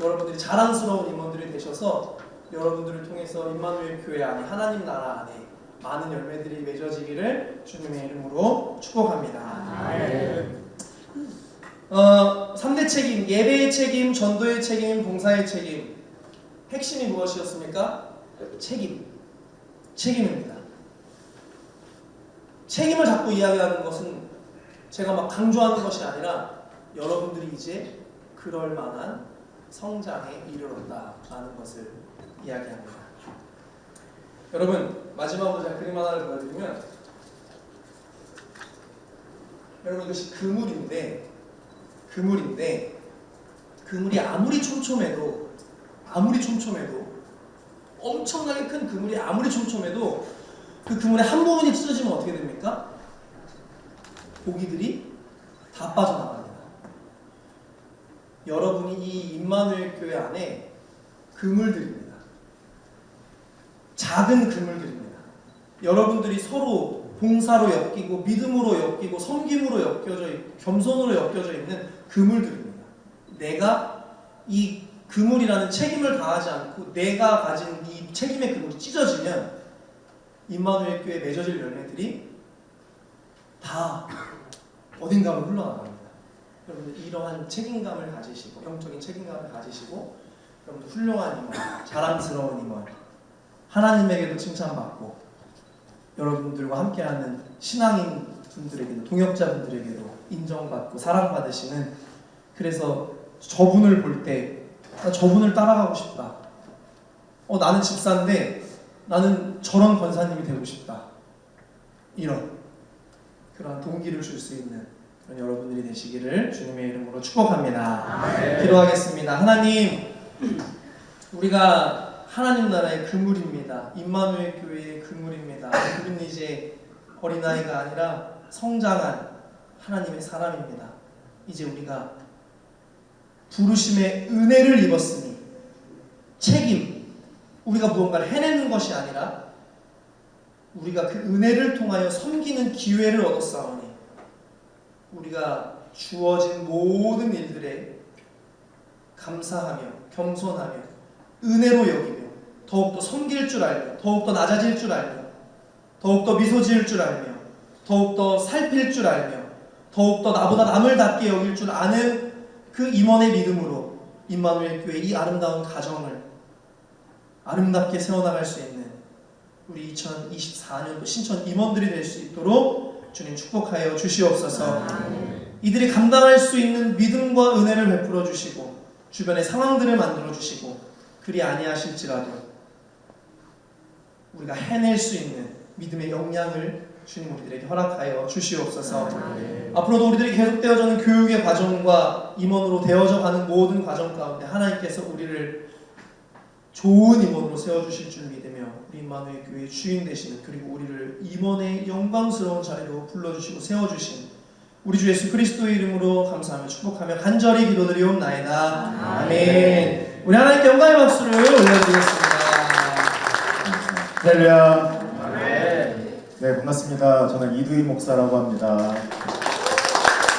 여러분들이 자랑스러운 임원들이 되셔서 여러분들을 통해서 임마누엘 교회 안에, 하나님 나라 안에 많은 열매들이 맺어지기를 주님의 이름으로 축복합니다. 3대 책임, 예배의 책임, 전도의 책임, 봉사의 책임. 핵심이 무엇이었습니까? 책임입니다. 책임을 자꾸 이야기하는 것은 제가 막 강조하는 것이 아니라 여러분들이 이제 그럴 만한 성장에 이르렀다라는 것을 이야기합니다. 여러분, 마지막으로 제가 그림 하나를 보여드리면, 여러분 이것이 그물인데 그물이 아무리 촘촘해도 엄청나게 큰 그물이 아무리 촘촘해도 그 그물의 한 부분이 찢어지면 어떻게 됩니까? 고기들이 다 빠져나갑니다. 여러분이 이 임마누엘 교회 안에 그물들입니다. 작은 그물들입니다. 여러분들이 서로 봉사로 엮이고 믿음으로 엮이고 섬김으로 엮여져 있고 겸손으로 엮여져 있는 그물들입니다. 내가 이 그물이라는 책임을 다하지 않고 내가 가진 이 책임의 그물이 찢어지면 임마누엘 교회에 맺어질 열매들이 다 어딘가로 흘러나갑니다. 여러분들 이러한 책임감을 가지시고, 영적인 책임감을 가지시고, 여러분들 훌륭한 임원, 자랑스러운 임원, 하나님에게도 칭찬받고 여러분들과 함께하는 신앙인 분들에게도, 동역자분들에게도 인정받고 사랑받으시는, 그래서 저분을 볼 때 저분을 따라가고 싶다. 나는 집사인데 나는 저런 권사님이 되고 싶다. 이런 그런 동기를 줄 수 있는 그런 여러분들이 되시기를 주님의 이름으로 축복합니다. 기도하겠습니다. 하나님, 우리가 하나님 나라의 그물입니다. 임마누엘 교회의 그물입니다. 우리는 이제 어린아이가 아니라 성장한 하나님의 사람입니다. 이제 우리가 부르심의 은혜를 입었으니 책임, 우리가 무언가를 해내는 것이 아니라 우리가 그 은혜를 통하여 섬기는 기회를 얻었사오니 우리가 주어진 모든 일들에 감사하며 겸손하며 은혜로 여기며 더욱더 섬길 줄 알며 더욱더 낮아질 줄 알며 더욱더 미소 지을 줄 알며 더욱더 살필 줄 알며 더욱더 나보다 남을 닿게 여길 줄 아는 그 임원의 믿음으로 임마누엘 교회 이 아름다운 가정을 아름답게 세워나갈 수 있는 우리 2024년도 신천 임원들이 될 수 있도록 주님 축복하여 주시옵소서. 이들이 감당할 수 있는 믿음과 은혜를 베풀어 주시고 주변의 상황들을 만들어 주시고 그리 아니하실지라도 우리가 해낼 수 있는 믿음의 역량을 주님 우리들에게 허락하여 주시옵소서. 앞으로도 우리들이 계속되어져는 교육의 과정과 임원으로 되어져 가는 모든 과정 가운데 하나님께서 우리를 좋은 임원으로 세워주실 줄 믿으며 우리 임마누엘 교회의 주인 되시는, 그리고 우리를 임원의 영광스러운 자리로 불러주시고 세워주신 우리 주 예수 그리스도의 이름으로 감사하며 축복하며 간절히 기도드리옵나이다. 아멘. 우리 하나님께 영광의 박수를 올려드리겠습니다. 할렐루야. 네, 반갑습니다. 저는 이두희 목사라고 합니다.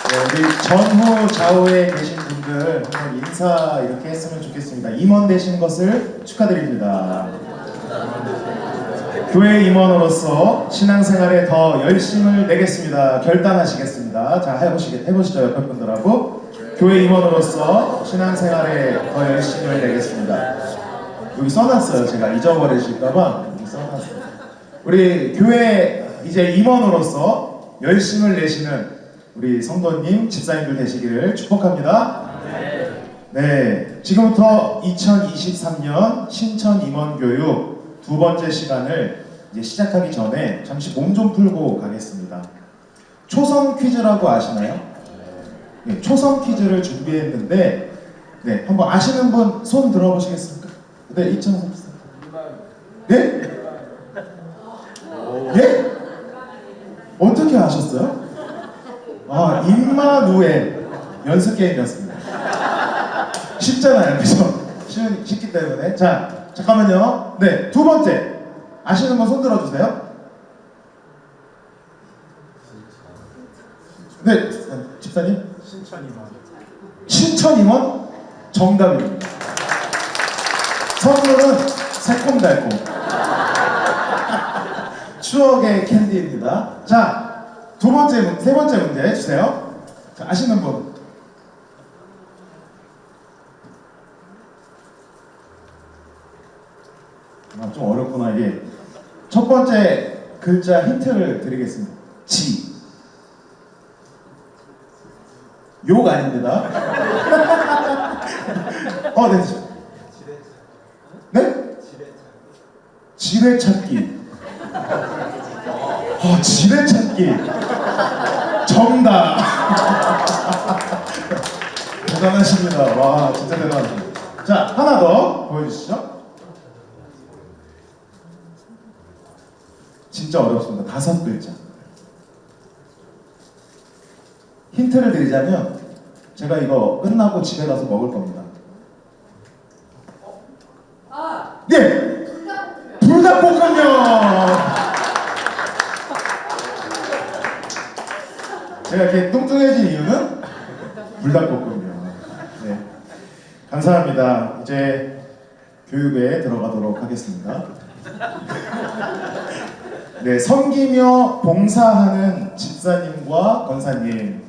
네, 우리 전후 좌우에 계신 분들 한번 인사 이렇게 했으면 좋겠습니다. 임원 되신 것을 축하드립니다. 교회 임원으로서 신앙생활에 더 열심을 내겠습니다. 결단하시겠습니다. 자, 해보시죠. 옆에 분들하고. 교회 임원으로서 신앙생활에 더 열심을 내겠습니다. 여기 써놨어요. 제가 잊어버리실까봐 여기 써놨어요. 우리 교회 이제 임원으로서 열심을 내시는 우리 성도님, 집사님들 되시기를 축복합니다. 네, 지금부터 2023년 신천 임원교육 두 번째 시간을 이제 시작하기 전에 잠시 몸 좀 풀고 가겠습니다. 초성 퀴즈라고 아시나요? 네, 초성 퀴즈를 준비했는데, 네, 한번 아시는 분 손 들어보시겠습니까? 네, 이창섭 씨. 네? 예? 어떻게 아셨어요? 아, 임마누엘 연습 게임이었습니다. 쉽잖아요, 그죠? 쉽기 때문에. 자, 잠깐만요. 네, 두 번째. 아시는 분 손 들어주세요. 네, 집사님. 신천임원 정답입니다. 선물은 새콤달콤 추억의 캔디입니다. 자, 세 번째 문제 주세요. 자, 아시는 분. 아, 좀 어렵구나 이게. 첫 번째 글자 힌트를 드리겠습니다. 지. 욕 아닙니다. 네. 네? 지뢰찾기. 지뢰찾기. 정답. 대단하십니다. 와, 진짜 대단하십니다. 자, 하나 더 보여주시죠. 진짜 어렵습니다. 5글자. 힌트를 드리자면 제가 이거 끝나고 집에 가서 먹을 겁니다. 네! 불닭볶음면! 제가 이렇게 뚱뚱해진 이유는 불닭볶음면. 네. 감사합니다. 이제 교육에 들어가도록 하겠습니다. 네, 섬기며 봉사하는 집사님과 권사님,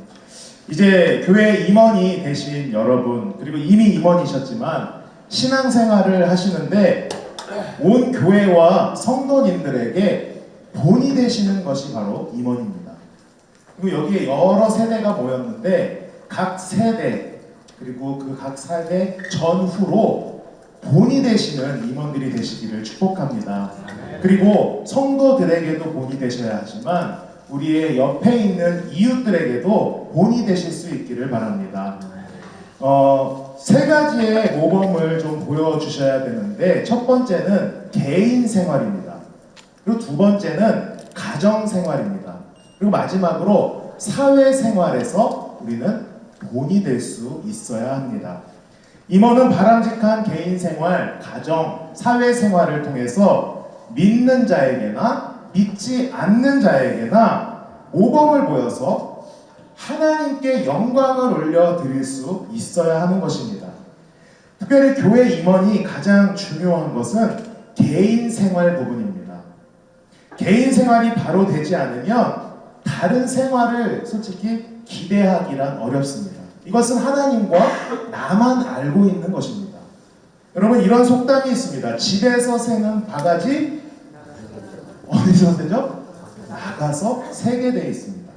이제 교회 임원이 되신 여러분, 그리고 이미 임원이셨지만 신앙생활을 하시는데 온 교회와 성도님들에게 본이 되시는 것이 바로 임원입니다. 그리고 여기에 여러 세대가 모였는데 각 세대 그리고 그 각 세대 전후로 본이 되시는 임원들이 되시기를 축복합니다. 그리고 성도들에게도 본이 되셔야 하지만 우리의 옆에 있는 이웃들에게도 본이 되실 수 있기를 바랍니다. 세 가지의 모범을 좀 보여주셔야 되는데, 첫 번째는 개인 생활입니다. 그리고 두 번째는 가정 생활입니다. 그리고 마지막으로 사회 생활에서 우리는 본이 될 수 있어야 합니다. 임원은 바람직한 개인 생활, 가정, 사회 생활을 통해서 믿는 자에게나 믿지 않는 자에게나 모범을 보여서 하나님께 영광을 올려드릴 수 있어야 하는 것입니다. 특별히 교회 임원이 가장 중요한 것은 개인 생활 부분입니다. 개인 생활이 바로 되지 않으면 다른 생활을 솔직히 기대하기란 어렵습니다. 이것은 하나님과 나만 알고 있는 것입니다. 여러분, 이런 속담이 있습니다. 집에서 새는 바가지 어디서 새죠? 나가서 새게 되어 있습니다.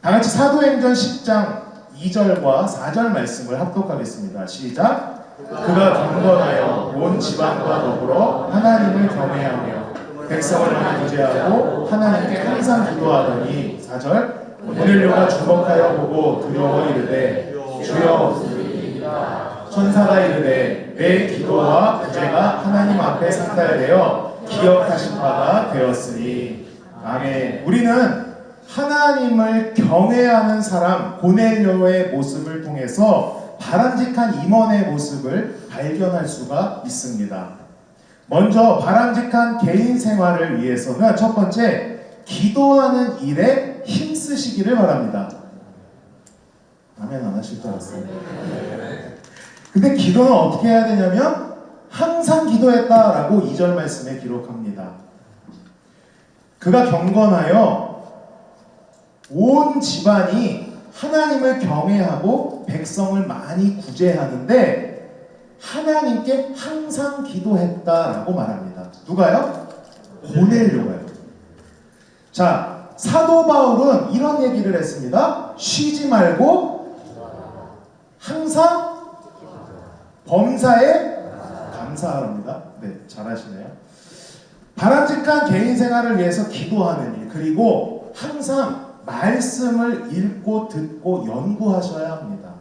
다같이 사도행전 10장 2절과 4절 말씀을 합독하겠습니다. 시작. 그가 경건하여 온 지방과 더불어 하나님을 경외하며 백성을 많이 구제하고 하나님께 항상 기도하더니 4절. 고넬료가 주목하여 보고 두려워 이르되 주여, 천사가 이르되 내 기도와 구제가 하나님 앞에 상달되어 기억하신 바가 되었으니. 아멘. 우리는 하나님을 경외하는 사람 고넬료의 모습을 통해서 바람직한 임원의 모습을 발견할 수가 있습니다. 먼저 바람직한 개인 생활을 위해서는 첫 번째, 기도하는 일에 힘쓰시기를 바랍니다. 아멘 안 하실 줄 알았어요. 근데 기도는 어떻게 해야 되냐면 항상 기도했다라고 2절 말씀에 기록합니다. 그가 경건하여 온 집안이 하나님을 경외하고 백성을 많이 구제하는데 하나님께 항상 기도했다라고 말합니다. 누가요? 고넬료가요. 자, 사도 바울은 이런 얘기를 했습니다. 쉬지 말고 항상 범사에 감사합니다. 네, 잘하시네요. 바람직한 개인 생활을 위해서 기도하는 일, 그리고 항상 말씀을 읽고 듣고 연구하셔야 합니다.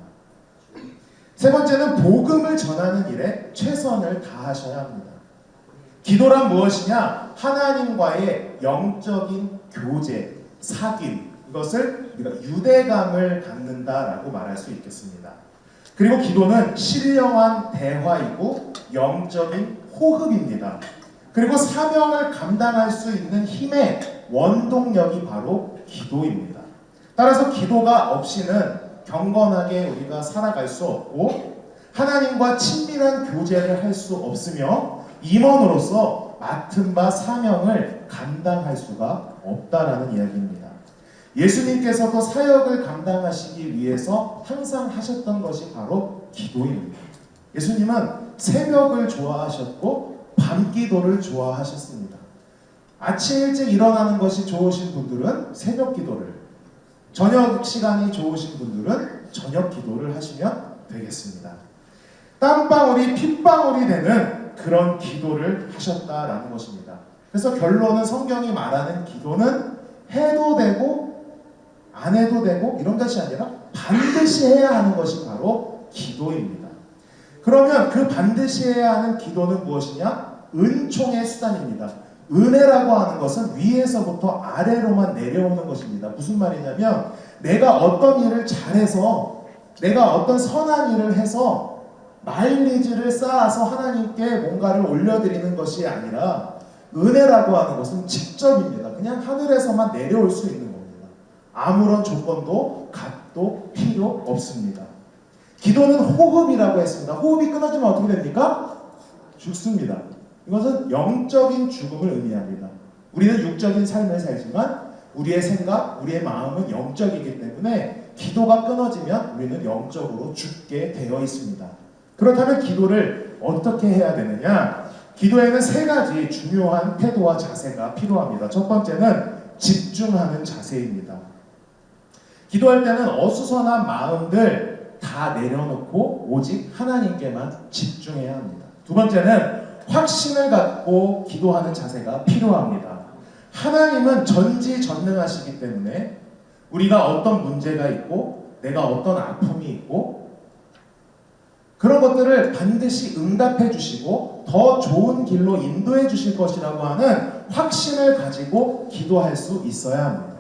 세 번째는 복음을 전하는 일에 최선을 다하셔야 합니다. 기도란 무엇이냐? 하나님과의 영적인 교제, 사귐, 이것을 우리가 유대감을 갖는다라고 말할 수 있겠습니다. 그리고 기도는 신령한 대화이고 영적인 호흡입니다. 그리고 사명을 감당할 수 있는 힘의 원동력이 바로 기도입니다. 따라서 기도가 없이는 경건하게 우리가 살아갈 수 없고 하나님과 친밀한 교제를 할 수 없으며 임원으로서 맡은 바 사명을 감당할 수가 없다라는 이야기입니다. 예수님께서도 사역을 감당하시기 위해서 항상 하셨던 것이 바로 기도입니다. 예수님은 새벽을 좋아하셨고 밤기도를 좋아하셨습니다. 아침 일찍 일어나는 것이 좋으신 분들은 새벽 기도를, 저녁 시간이 좋으신 분들은 저녁 기도를 하시면 되겠습니다. 땀방울이 핏방울이 되는 그런 기도를 하셨다라는 것입니다. 그래서 결론은 성경이 말하는 기도는 해도 되고 안 해도 되고 이런 것이 아니라 반드시 해야 하는 것이 바로 기도입니다. 그러면 그 반드시 해야 하는 기도는 무엇이냐? 은총의 수단입니다. 은혜라고 하는 것은 위에서부터 아래로만 내려오는 것입니다. 무슨 말이냐면 내가 어떤 일을 잘해서, 내가 어떤 선한 일을 해서 마일리지를 쌓아서 하나님께 뭔가를 올려드리는 것이 아니라 은혜라고 하는 것은 직접입니다. 그냥 하늘에서만 내려올 수 있는 겁니다. 아무런 조건도 값도 필요 없습니다. 기도는 호흡이라고 했습니다. 호흡이 끊어지면 어떻게 됩니까? 죽습니다. 이것은 영적인 죽음을 의미합니다. 우리는 육적인 삶을 살지만 우리의 생각, 우리의 마음은 영적이기 때문에 기도가 끊어지면 우리는 영적으로 죽게 되어 있습니다. 그렇다면 기도를 어떻게 해야 되느냐? 기도에는 세 가지 중요한 태도와 자세가 필요합니다. 첫 번째는 집중하는 자세입니다. 기도할 때는 어수선한 마음들 다 내려놓고 오직 하나님께만 집중해야 합니다. 두 번째는 확신을 갖고 기도하는 자세가 필요합니다. 하나님은 전지전능하시기 때문에 우리가 어떤 문제가 있고 내가 어떤 아픔이 있고 그런 것들을 반드시 응답해 주시고 더 좋은 길로 인도해 주실 것이라고 하는 확신을 가지고 기도할 수 있어야 합니다.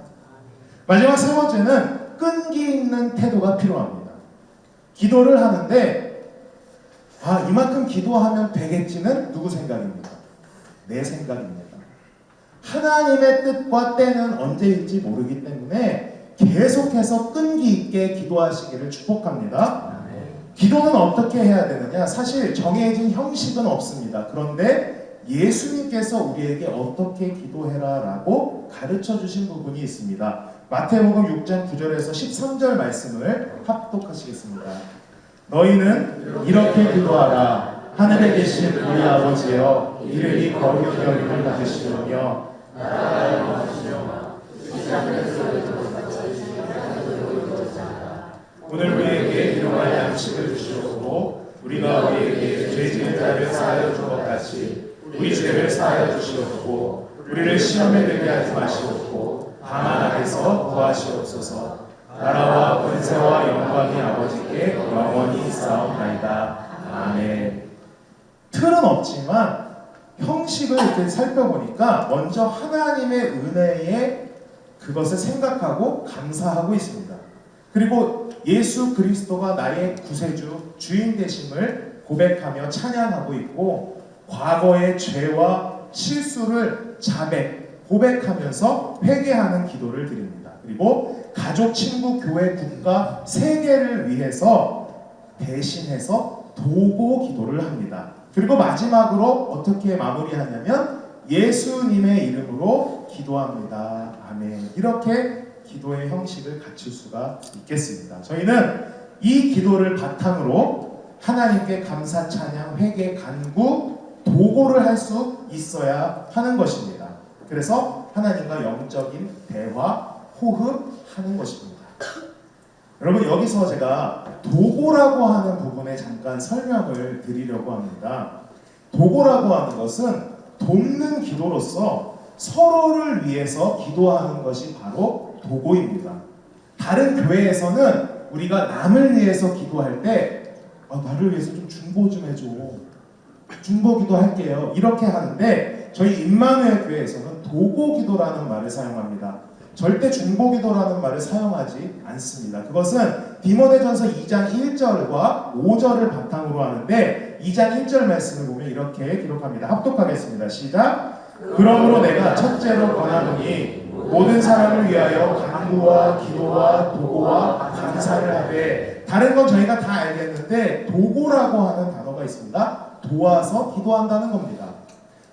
마지막 세 번째는 끈기 있는 태도가 필요합니다. 기도를 하는데 이만큼 기도하면 되겠지는 누구 생각입니까? 내 생각입니다. 하나님의 뜻과 때는 언제일지 모르기 때문에 계속해서 끈기 있게 기도하시기를 축복합니다. 기도는 어떻게 해야 되느냐? 사실 정해진 형식은 없습니다. 그런데 예수님께서 우리에게 어떻게 기도해라라고 가르쳐 주신 부분이 있습니다. 마태복음 6장 9절에서 13절 말씀을 합독하시겠습니다. 너희는 이렇게 기도하라. 하늘에 계신 우리 아버지여, 이름이 거룩히 여김을 받으시오며 나라가 임하시오며 오늘 우리에게 일용할 양식을 주시옵고 우리가 우리에게 죄 지은 자를 사하여 준 것 같이 우리 죄를 사하여 주시옵고 우리를 시험에 들게 하지 마시옵고 다만 악에서 구하시옵소서. 나라와 권세와 영광이 아버지께 영원히 있사옵나이다. 아멘. 틀은 없지만 형식을 이렇게 살펴보니까 먼저 하나님의 은혜에 그것을 생각하고 감사하고 있습니다. 그리고 예수 그리스도가 나의 구세주, 주인 되심을 고백하며 찬양하고 있고 과거의 죄와 실수를 자백, 고백하면서 회개하는 기도를 드립니다. 그리고 가족, 친구, 교회, 국가, 세계를 위해서 대신해서 도고 기도를 합니다. 그리고 마지막으로 어떻게 마무리하냐면 예수님의 이름으로 기도합니다. 아멘. 이렇게 기도의 형식을 갖출 수가 있겠습니다. 저희는 이 기도를 바탕으로 하나님께 감사, 찬양, 회개, 간구, 도고를 할 수 있어야 하는 것입니다. 그래서 하나님과 영적인 대화, 호흡하는 것입니다. 여러분, 여기서 제가 도고라고 하는 부분에 잠깐 설명을 드리려고 합니다. 도고라고 하는 것은 돕는 기도로서 서로를 위해서 기도하는 것이 바로 도고입니다. 다른 교회에서는 우리가 남을 위해서 기도할 때 나를 위해서 좀 중보 좀 해줘, 중보 기도할게요, 이렇게 하는데 저희 임마누엘 교회에서는 도고 기도라는 말을 사용합니다. 절대 중보 기도라는 말을 사용하지 않습니다. 그것은 디모데전서 2장 1절과 5절을 바탕으로 하는데 2장 1절 말씀을 보면 이렇게 기록합니다. 합독하겠습니다. 시작. 그러므로 내가 첫째로 권하노니 모든 사람을 위하여 간구와 기도와 도고와 감사를 하되, 다른 건 저희가 다 알겠는데 도고라고 하는 단어가 있습니다. 도와서 기도한다는 겁니다.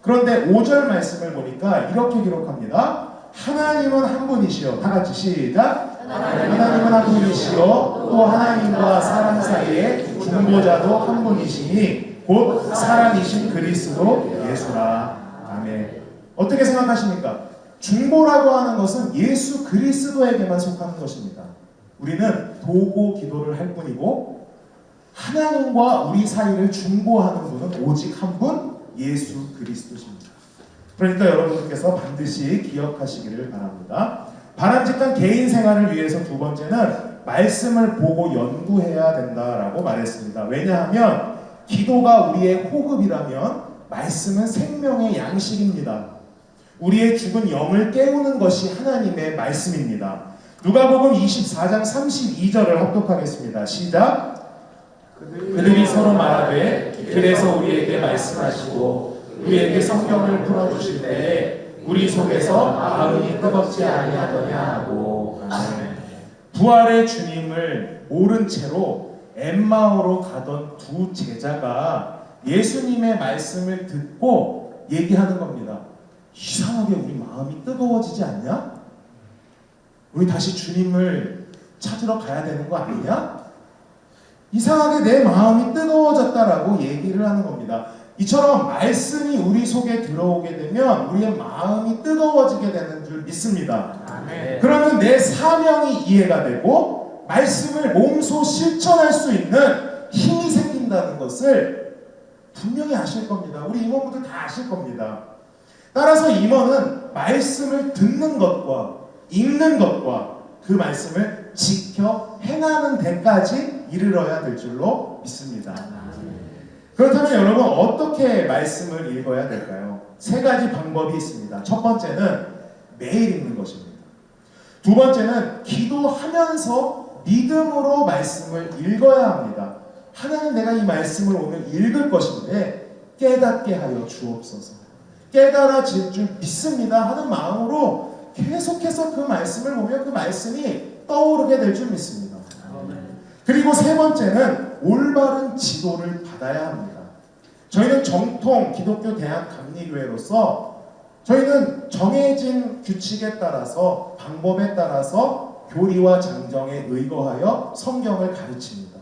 그런데 5절 말씀을 보니까 이렇게 기록합니다. 하나님은 한 분이시요. 다 같이 시작. 하나님은 한 분이시요 또 하나님과 사람 사이에 중보자도 한 분이시니 곧 사람이신 그리스도 예수라. 아멘. 어떻게 생각하십니까? 중보라고 하는 것은 예수 그리스도에게만 속하는 것입니다. 우리는 도고 기도를 할 뿐이고 하나님과 우리 사이를 중보하는 분은 오직 한 분, 예수 그리스도십니다. 그러니까 여러분들께서 반드시 기억하시기를 바랍니다. 바람직한 개인 생활을 위해서 두 번째는 말씀을 보고 연구해야 된다라고 말했습니다. 왜냐하면 기도가 우리의 호흡이라면 말씀은 생명의 양식입니다. 우리의 죽은 영을 깨우는 것이 하나님의 말씀입니다. 누가복음 24장 32절을 합독하겠습니다. 시작. 그들이 서로 말하되 그래서 우리에게 말씀하시고 우리에게 성경을 풀어주실 때에 우리 속에서 마음이 뜨겁지 아니하더냐 하고. 부활의 주님을 모른 채로 엠마오로 가던 두 제자가 예수님의 말씀을 듣고 얘기하는 겁니다. 이상하게 우리 마음이 뜨거워지지 않냐? 우리 다시 주님을 찾으러 가야 되는 거 아니냐? 이상하게 내 마음이 뜨거워졌다라고 얘기를 하는 겁니다. 이처럼 말씀이 우리 속에 들어오게 되면 우리의 마음이 뜨거워지게 되는 줄 믿습니다. 아멘. 그러면 내 사명이 이해가 되고 말씀을 몸소 실천할 수 있는 힘이 생긴다는 것을 분명히 아실 겁니다. 우리 임원분들 다 아실 겁니다. 따라서 임원은 말씀을 듣는 것과 읽는 것과 그 말씀을 지켜 행하는 데까지 이르러야 될 줄로 믿습니다. 그렇다면 여러분, 어떻게 말씀을 읽어야 될까요? 세 가지 방법이 있습니다. 첫 번째는 매일 읽는 것입니다. 두 번째는 기도하면서 믿음으로 말씀을 읽어야 합니다. 하나님, 내가 이 말씀을 오늘 읽을 것인데 깨닫게 하여 주옵소서. 깨달아질 줄 믿습니다 하는 마음으로 계속해서 그 말씀을 보면 그 말씀이 떠오르게 될 줄 믿습니다. 그리고 세 번째는 올바른 지도를 받아야 합니다. 저희는 정통 기독교 대학 감리교회로서 저희는 정해진 규칙에 따라서 방법에 따라서 교리와 장정에 의거하여 성경을 가르칩니다.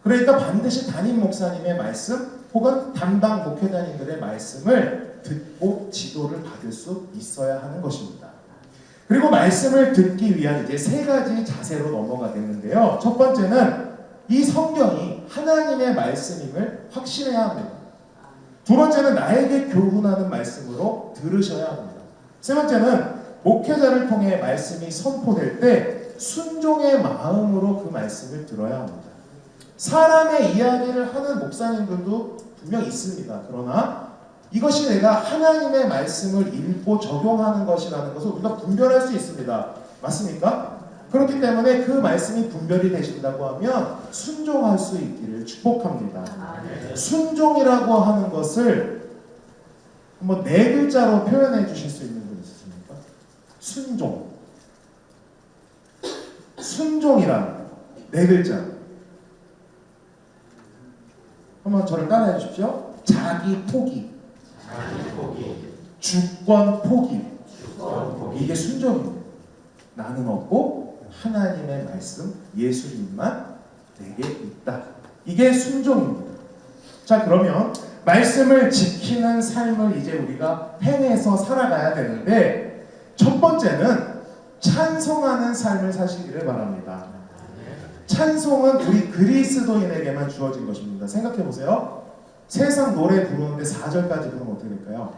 그러니까 반드시 담임 목사님의 말씀 혹은 담당 목회자님들의 말씀을 듣고 지도를 받을 수 있어야 하는 것입니다. 그리고 말씀을 듣기 위한 이제 세 가지 자세로 넘어가겠는데요. 첫 번째는 이 성경이 하나님의 말씀임을 확신해야 합니다. 두 번째는 나에게 교훈하는 말씀으로 들으셔야 합니다. 세 번째는 목회자를 통해 말씀이 선포될 때 순종의 마음으로 그 말씀을 들어야 합니다. 사람의 이야기를 하는 목사님들도 분명 있습니다. 그러나 이것이 내가 하나님의 말씀을 읽고 적용하는 것이라는 것을 우리가 분별할 수 있습니다. 맞습니까? 그렇기 때문에 그 말씀이 분별이 되신다고 하면 순종할 수 있기를 축복합니다. 순종이라고 하는 것을 한번 네 글자로 표현해 주실 수 있는 분 있으십니까? 순종. 순종이란 네 글자. 한번 저를 따라해 주십시오. 자기 포기. 주권 포기. 이게 순종입니다. 나는 없고 하나님의 말씀, 예수님만 내게 있다. 이게 순종입니다. 자, 그러면 말씀을 지키는 삶을 이제 우리가 행해서 살아가야 되는데, 첫 번째는 찬송하는 삶을 사시기를 바랍니다. 찬송은 우리 그리스도인에게만 주어진 것입니다. 생각해 보세요. 세상 노래 부르는데 4절까지 부르면 어떻게 될까요?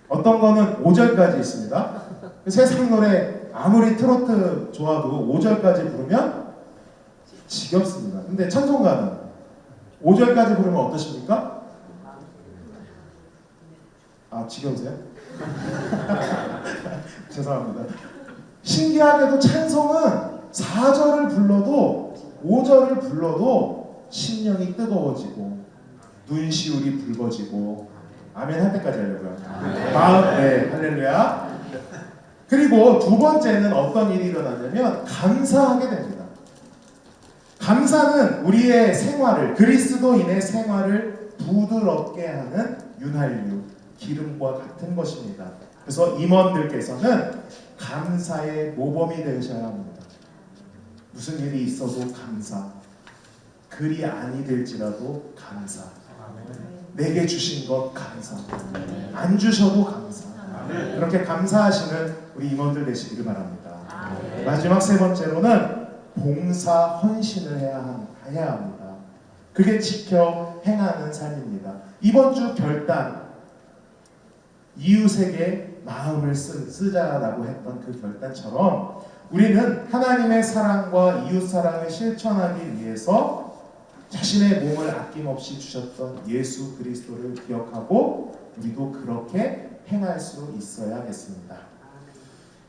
어떤 거는 5절까지 있습니다. 세상 노래 아무리 트로트 좋아도 5절까지 부르면 지겹습니다. 근데 찬송가는 5절까지 부르면 어떠십니까? 아, 지겨우세요? 죄송합니다. 신기하게도 찬송은 4절을 불러도 5절을 불러도 심령이 뜨거워지고 눈시울이 붉어지고, 아멘 할 때까지 하려고요. 마음, 네, 할렐루야. 그리고 두 번째는 어떤 일이 일어나냐면 감사하게 됩니다. 감사는 우리의 생활을, 그리스도인의 생활을 부드럽게 하는 윤활유, 기름과 같은 것입니다. 그래서 임원들께서는 감사의 모범이 되셔야 합니다. 무슨 일이 있어도 감사, 글이 아니 될지라도 감사, 내게 주신 것 감사, 안 주셔도 감사, 그렇게 감사하시는 우리 임원들 되시기를 바랍니다. 마지막 세 번째로는 봉사 헌신을 해야 합니다. 그게 지켜 행하는 삶입니다. 이번 주 결단, 이웃에게 마음을 쓰자라고 했던 그 결단처럼 우리는 하나님의 사랑과 이웃 사랑을 실천하기 위해서 자신의 몸을 아낌없이 주셨던 예수 그리스도를 기억하고 우리도 그렇게 행할 수 있어야겠습니다.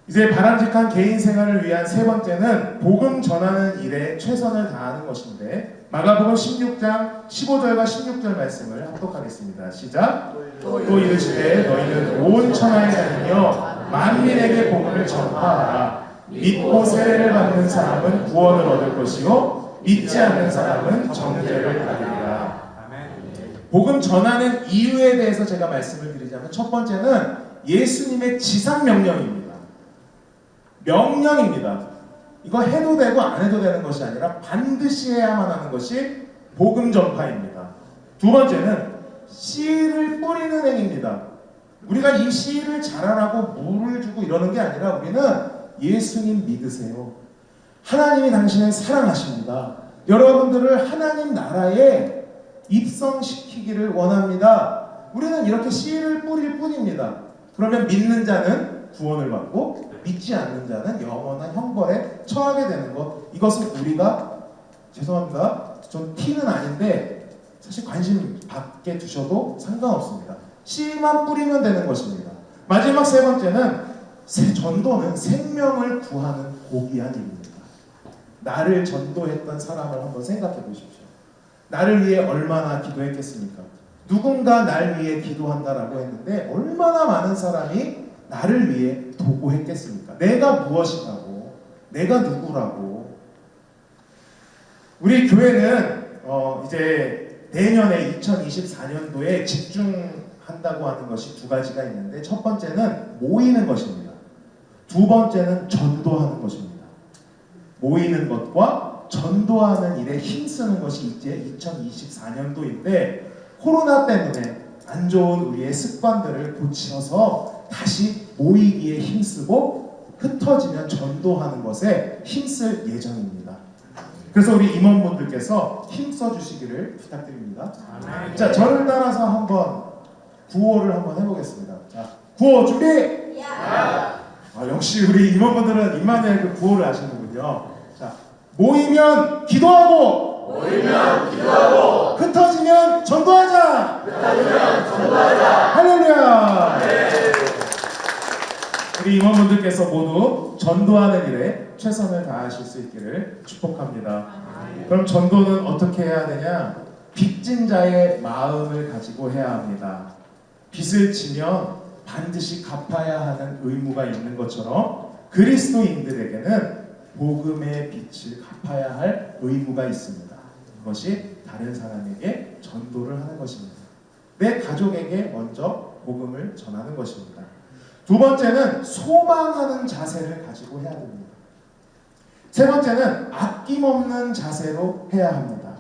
이제 바람직한 개인 생활을 위한 세 번째는 복음 전하는 일에 최선을 다하는 것인데, 마가복음 16장 15절과 16절 말씀을 합독하겠습니다. 시작. 또 이르시되 너희는 온 천하에 다니며 만민에게 복음을 전파하라. 믿고 세례를 받는 사람은 구원을 얻을 것이요 믿지 않는 사람은 정죄를 받으리라. 복음 전하는 이유에 대해서 제가 말씀을 드리자면, 첫 번째는 예수님의 지상 명령입니다. 명령입니다. 이거 해도 되고 안 해도 되는 것이 아니라 반드시 해야만 하는 것이 복음 전파입니다. 두 번째는 씨를 뿌리는 행위입니다. 우리가 이 씨를 자라라고 물을 주고 이러는 게 아니라 우리는 예수님 믿으세요. 하나님이 당신을 사랑하십니다. 여러분들을 하나님 나라에 입성시키기를 원합니다. 우리는 이렇게 씨를 뿌릴 뿐입니다. 그러면 믿는 자는 구원을 받고 믿지 않는 자는 영원한 형벌에 처하게 되는 것, 이것은 우리가, 죄송합니다, 전 T는 아닌데 사실 관심 받게 두셔도 상관없습니다. 씨만 뿌리면 되는 것입니다. 마지막 세 번째는 전도는 생명을 구하는 고귀한 일입니다. 나를 전도했던 사람을 한번 생각해 보십시오. 나를 위해 얼마나 기도했겠습니까? 누군가 날 위해 기도한다라고 했는데 얼마나 많은 사람이 나를 위해 도구했겠습니까? 내가 무엇이라고, 내가 누구라고. 우리 교회는 이제 내년에 2024년도에 집중한다고 하는 것이 두 가지가 있는데, 첫 번째는 모이는 것입니다. 두 번째는 전도하는 것입니다. 모이는 것과 전도하는 일에 힘쓰는 것이 이제 2024년도인데, 코로나 때문에 안 좋은 우리의 습관들을 고쳐서 다시 모이기에 힘쓰고 흩어지면 전도하는 것에 힘쓸 예정입니다. 그래서 우리 임원분들께서 힘써 주시기를 부탁드립니다. 자, 저를 따라서 한번 구호를 한번 해보겠습니다. 자, 구호 준비! 역시 우리 임원분들은 임마누엘 그 구호를 아시는군요. 자, 모이면 기도하고 흩어지면 전도하자. 할렐루야. 우리 임원분들께서 모두 전도하는 일에 최선을 다하실 수 있기를 축복합니다. 그럼 전도는 어떻게 해야 되냐? 빚진 자의 마음을 가지고 해야 합니다. 빚을 지면 반드시 갚아야 하는 의무가 있는 것처럼 그리스도인들에게는 복음의 빚을 갚아야 할 의무가 있습니다. 그것이 다른 사람에게 전도를 하는 것입니다. 내 가족에게 먼저 복음을 전하는 것입니다. 두 번째는 소망하는 자세를 가지고 해야 됩니다. 세 번째는 아낌없는 자세로 해야 합니다.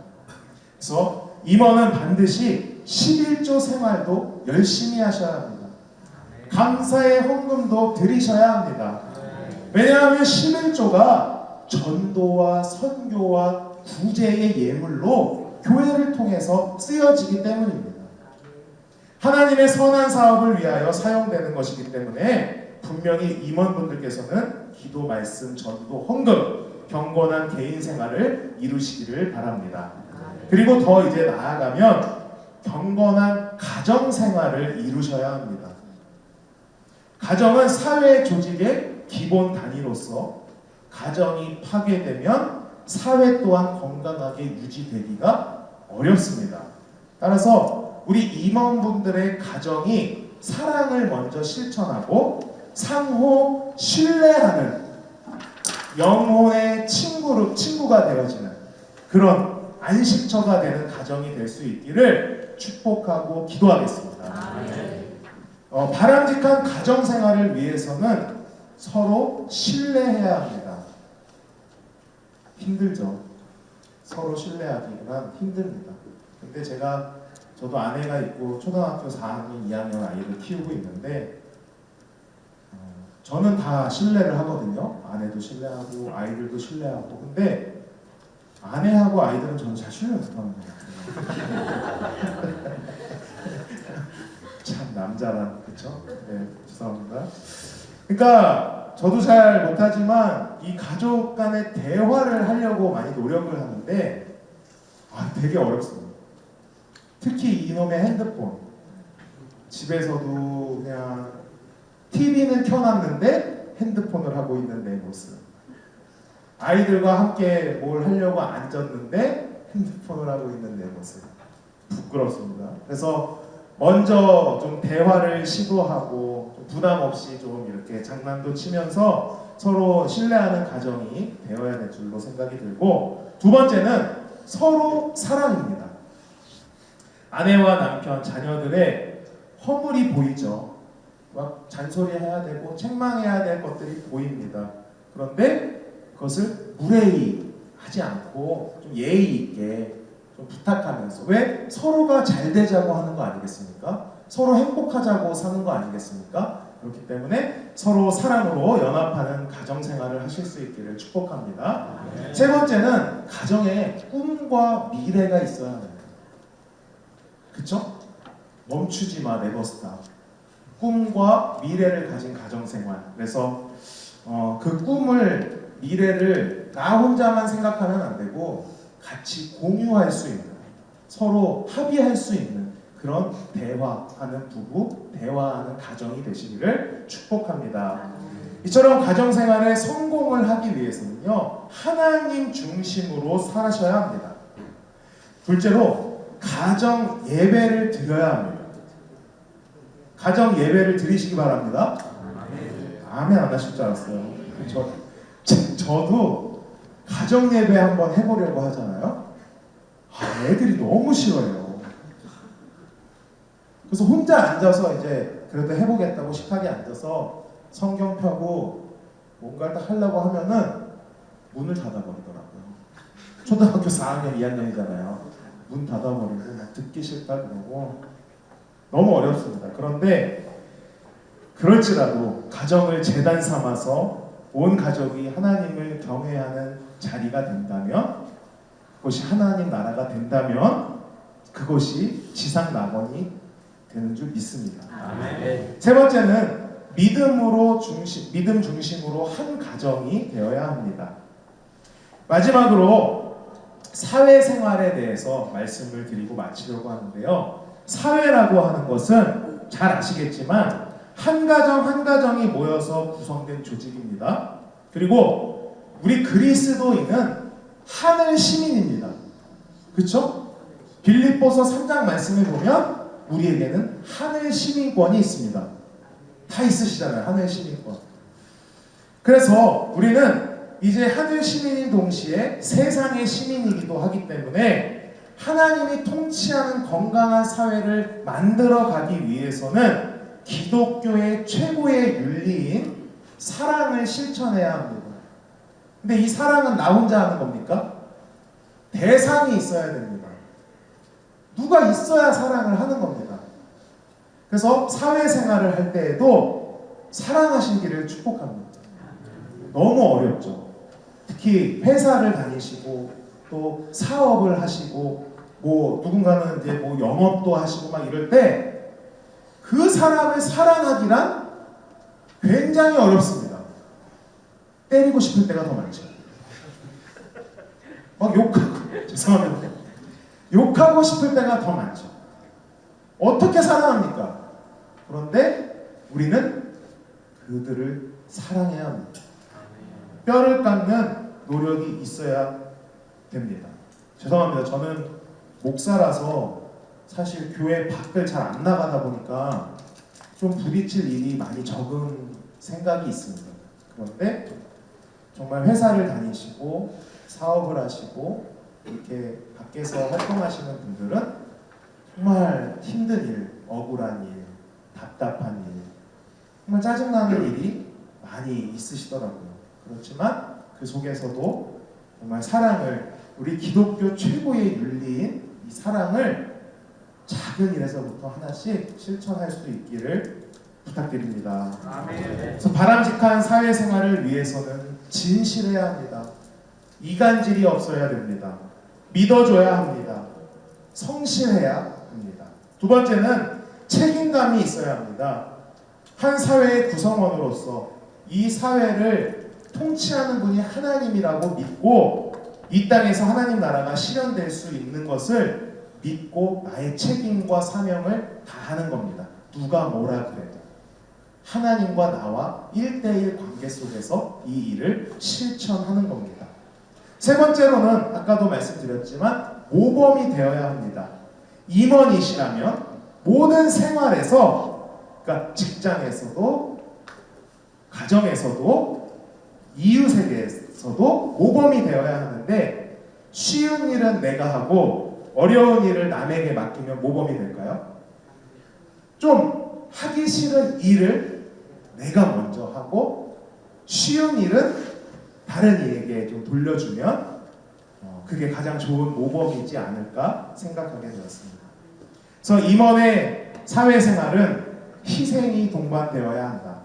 그래서 임원은 반드시 11조 생활도 열심히 하셔야 합니다. 감사의 헌금도 드리셔야 합니다. 왜냐하면 11조가 전도와 선교와 구제의 예물로 교회를 통해서 쓰여지기 때문입니다. 하나님의 선한 사업을 위하여 사용되는 것이기 때문에 분명히 임원분들께서는 기도, 말씀, 전도, 헌금, 경건한 개인 생활을 이루시기를 바랍니다. 그리고 더 이제 나아가면 경건한 가정 생활을 이루셔야 합니다. 가정은 사회 조직의 기본 단위로서 가정이 파괴되면 사회 또한 건강하게 유지되기가 어렵습니다. 따라서 우리 임원분들의 가정이 사랑을 먼저 실천하고 상호 신뢰하는 영혼의 친구가 되어지는 그런 안식처가 되는 가정이 될 수 있기를 축복하고 기도하겠습니다. 바람직한 가정 생활을 위해서는 서로 신뢰해야 합니다. 힘들죠. 서로 신뢰하기가 힘듭니다. 근데 저도 아내가 있고 초등학교 4학년, 2학년 아이를 키우고 있는데 저는 다 신뢰를 하거든요. 아내도 신뢰하고 아이들도 신뢰하고. 근데 아내하고 아이들은 저는 잘 신뢰 못하는 것 같아요. 참 남자란, 그쵸? 네, 죄송합니다. 그러니까 저도 잘 못하지만 이 가족 간의 대화를 하려고 많이 노력을 하는데 되게 어렵습니다. 특히 이놈의 핸드폰. 집에서도 그냥 TV는 켜놨는데 핸드폰을 하고 있는 내 모습. 아이들과 함께 뭘 하려고 앉았는데 핸드폰을 하고 있는 내 모습. 부끄럽습니다. 그래서 먼저 좀 대화를 시도하고 좀 부담 없이 좀 이렇게 장난도 치면서 서로 신뢰하는 가정이 되어야 될 줄로 생각이 들고, 두 번째는 서로 사랑입니다. 아내와 남편, 자녀들의 허물이 보이죠. 막 잔소리해야 되고 책망해야 될 것들이 보입니다. 그런데 그것을 무례히 하지 않고 좀 예의 있게 좀 부탁하면서, 왜? 서로가 잘 되자고 하는 거 아니겠습니까? 서로 행복하자고 사는 거 아니겠습니까? 그렇기 때문에 서로 사랑으로 연합하는 가정 생활을 하실 수 있기를 축복합니다. 세 번째는 가정에 꿈과 미래가 있어야 합니다. 그쵸? 멈추지 마, 네버 스탑. 꿈과 미래를 가진 가정 생활. 그래서 그 꿈을, 미래를 나 혼자만 생각하면 안 되고 같이 공유할 수 있는, 서로 합의할 수 있는 그런 대화하는 부부, 대화하는 가정이 되시기를 축복합니다. 이처럼 가정생활에 성공을 하기 위해서는요, 하나님 중심으로 사셔야 합니다. 둘째로 가정 예배를 드려야 합니다. 가정 예배를 드리시기 바랍니다. 아멘 안 하실 줄 알았어요. 저도 가정 예배 한번 해보려고 하잖아요. 애들이 너무 싫어요. 그래서 혼자 앉아서 이제 그래도 해보겠다고 식탁에 앉아서 성경 펴고 뭔가를 딱 하려고 하면은 문을 닫아버리더라고요. 초등학교 4학년, 2학년이잖아요. 문 닫아버리고 막 듣기 싫다 그러고 너무 어렵습니다. 그런데 그럴지라도 가정을 제단 삼아서 온 가족이 하나님을 경외하는 자리가 된다면, 그것이 하나님 나라가 된다면 그것이 지상 낙원이 되는 줄 믿습니다. 아멘. 세 번째는 믿음 중심으로 한 가정이 되어야 합니다. 마지막으로 사회생활에 대해서 말씀을 드리고 마치려고 하는데요. 사회라고 하는 것은 잘 아시겠지만 한 가정 한 가정이 모여서 구성된 조직입니다. 그리고 우리 그리스도인은 하늘 시민입니다. 그렇죠? 빌립보서 3장 말씀을 보면 우리에게는 하늘 시민권이 있습니다. 다 있으시잖아요. 하늘 시민권. 그래서 우리는 이제 하늘 시민인 동시에 세상의 시민이기도 하기 때문에 하나님이 통치하는 건강한 사회를 만들어 가기 위해서는 기독교의 최고의 윤리인 사랑을 실천해야 합니다. 근데 이 사랑은 나 혼자 하는 겁니까? 대상이 있어야 됩니다. 누가 있어야 사랑을 하는 겁니다. 그래서 사회생활을 할 때에도 사랑하시기를 축복합니다. 너무 어렵죠. 특히 회사를 다니시고 또 사업을 하시고 뭐 누군가는 이제 뭐 영업도 하시고 막 이럴 때 그 사람을 사랑하기란 굉장히 어렵습니다. 때리고 싶을 때가 더 많죠. 막 욕하고 죄송합니다. 욕하고 싶을 때가 더 많죠. 어떻게 사랑합니까? 그런데 우리는 그들을 사랑해야 합니다. 뼈를 깎는 노력이 있어야 됩니다. 죄송합니다. 저는 목사라서 사실 교회 밖을 잘 안 나가다 보니까 좀 부딪힐 일이 많이 적은 생각이 있습니다. 그런데 정말 회사를 다니시고 사업을 하시고 이렇게 밖에서 활동하시는 분들은 정말 힘든 일, 억울한 일, 답답한 일, 정말 짜증나는 일이 많이 있으시더라고요. 그렇지만 그 속에서도 정말 사랑을, 우리 기독교 최고의 윤리인 이 사랑을 작은 일에서부터 하나씩 실천할 수 있기를 부탁드립니다. 그래서 바람직한 사회생활을 위해서는 진실해야 합니다. 이간질이 없어야 됩니다. 믿어줘야 합니다. 성실해야 합니다. 두 번째는 책임감이 있어야 합니다. 한 사회의 구성원으로서 이 사회를 통치하는 분이 하나님이라고 믿고 이 땅에서 하나님 나라가 실현될 수 있는 것을 믿고 나의 책임과 사명을 다하는 겁니다. 누가 뭐라 그래도 하나님과 나와 1대1 관계 속에서 이 일을 실천하는 겁니다. 세 번째로는 아까도 말씀드렸지만 모범이 되어야 합니다. 임원이시라면 모든 생활에서, 그러니까 직장에서도 가정에서도 이웃에게서도 모범이 되어야 하는데, 쉬운 일은 내가 하고 어려운 일을 남에게 맡기면 모범이 될까요? 좀 하기 싫은 일을 내가 먼저 하고 쉬운 일은 다른 이에게 좀 돌려주면 그게 가장 좋은 모범이지 않을까 생각하게 되었습니다. 그래서 임원의 사회생활은 희생이 동반되어야 한다.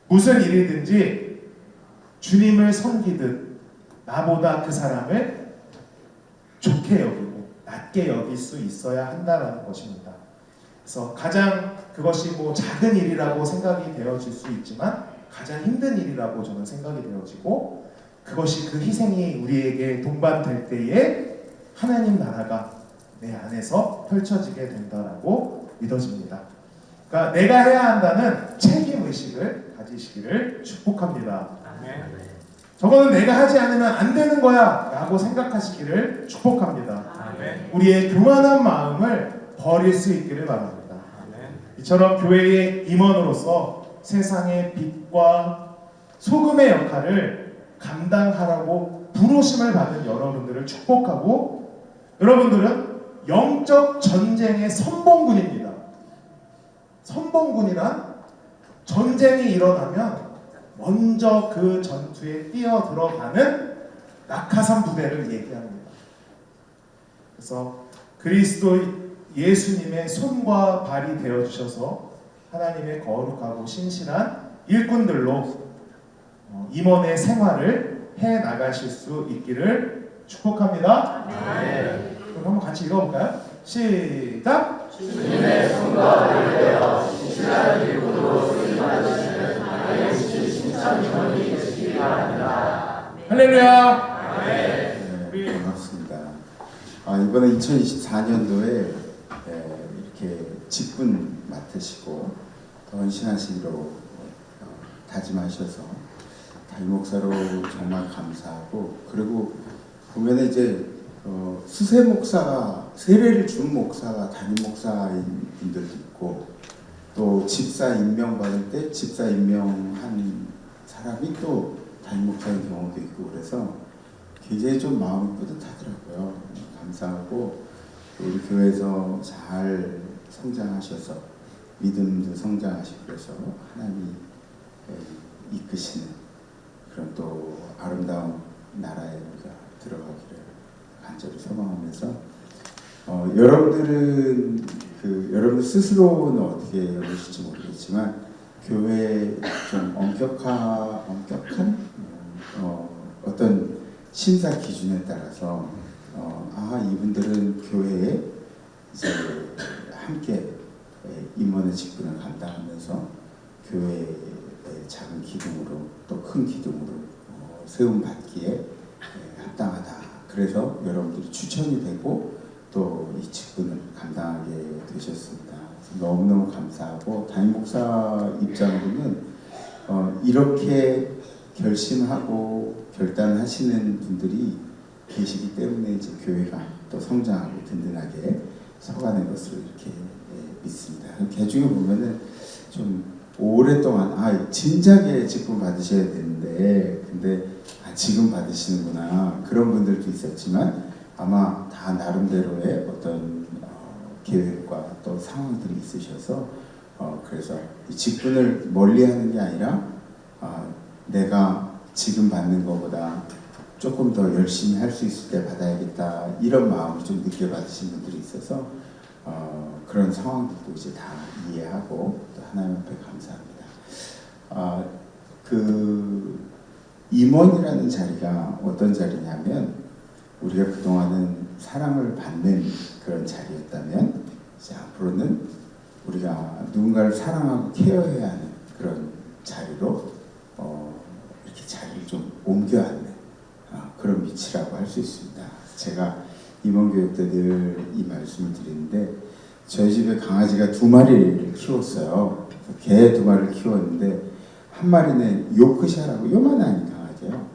무슨 일이든지 주님을 섬기듯 나보다 그 사람을 좋게 여기고 낮게 여길 수 있어야 한다는 것입니다. 그래서 가장 그것이 뭐 작은 일이라고 생각이 되어질 수 있지만 가장 힘든 일이라고 저는 생각이 되어지고, 그것이 그 희생이 우리에게 동반될 때에 하나님 나라가 내 안에서 펼쳐지게 된다라고 믿어집니다. 그러니까 내가 해야 한다는 책임의식을 가지시기를 축복합니다. 저거는 내가 하지 않으면 안 되는 거야 라고 생각하시기를 축복합니다. 우리의 교만한 마음을 버릴 수 있기를 바랍니다. 이처럼 교회의 임원으로서 세상의 빛과 소금의 역할을 감당하라고 부르심을 받은 여러분들을 축복하고, 여러분들은 영적 전쟁의 선봉군입니다. 선봉군이란 전쟁이 일어나면 먼저 그 전투에 뛰어들어가는 낙하산 부대를 얘기합니다. 그래서 그리스도 예수님의 손과 발이 되어주셔서 하나님의 거룩하고 신실한 일꾼들로 임원의 생활을 해나가실 수 있기를 축복합니다. 그럼 한번 같이 읽어볼까요? 시작! 주님의 손과 발이 되어 신실한 일꾼으로 쓰임받으시는 하나님의 신참 임원이 되시기 바랍니다. 할렐루야! 네, 반갑습니다. 이번에 2024년도에 이렇게 직분 맡으시고 더 헌신하시기로 다짐하셔서 담임 목사로 정말 감사하고, 그리고 보면 이제 수세 목사가, 세례를 준 목사가 담임 목사인 분들도 있고, 또 집사 임명받을 때 집사 임명한 사람이 또 담임 목사인 경우도 있고, 그래서 굉장히 좀 마음이 뿌듯하더라고요. 감사하고, 우리 교회에서 잘 성장하셔서 믿음도 성장하시고 그래서 하나님이 이끄시는 그런 또 아름다운 나라에 우리가 들어가기를 간절히 소망하면서 여러분들은 여러분 스스로는 어떻게 여기실지 모르겠지만 교회에 좀 엄격한 어떤 심사 기준에 따라서 이분들은 교회에 이제 함께 임원의 직분을 감당하면서 교회의 작은 기둥으로 또 큰 기둥으로 세움 받기에 합당하다. 그래서 여러분들이 추천이 되고 또 이 직분을 감당하게 되셨습니다. 너무너무 감사하고 담임 목사 입장으로는 이렇게 결심하고 결단하시는 분들이 계시기 때문에 이제 교회가 또 성장하고 든든하게 서가는 것을 이렇게 믿습니다. 개중에 보면은 좀 오랫동안 진작에 직분 받으셔야 되는데 근데 지금 받으시는구나 그런 분들도 있었지만 아마 다 나름대로의 어떤 계획과 또 상황들이 있으셔서 그래서 이 직분을 멀리하는 게 아니라 내가 지금 받는 것보다 조금 더 열심히 할 수 있을 때 받아야겠다 이런 마음을 좀 늦게 받으신 분들이 있어서 그런 상황들도 이제 다 이해하고 또 하나님 앞에 감사합니다. 그 임원이라는 자리가 어떤 자리냐면 우리가 그동안은 사랑을 받는 그런 자리였다면 이제 앞으로는 우리가 누군가를 사랑하고 케어해야 하는 그런 자리로 이렇게 자리를 좀 옮겨야 하는 그런 위치라고 할 수 있습니다. 제가 임원교육 때 늘 이 말씀을 드리는데 저희 집에 강아지가 2마리를 키웠어요. 개 2마리를 키웠는데 한 마리는 요크샤라고 요만한 강아지예요.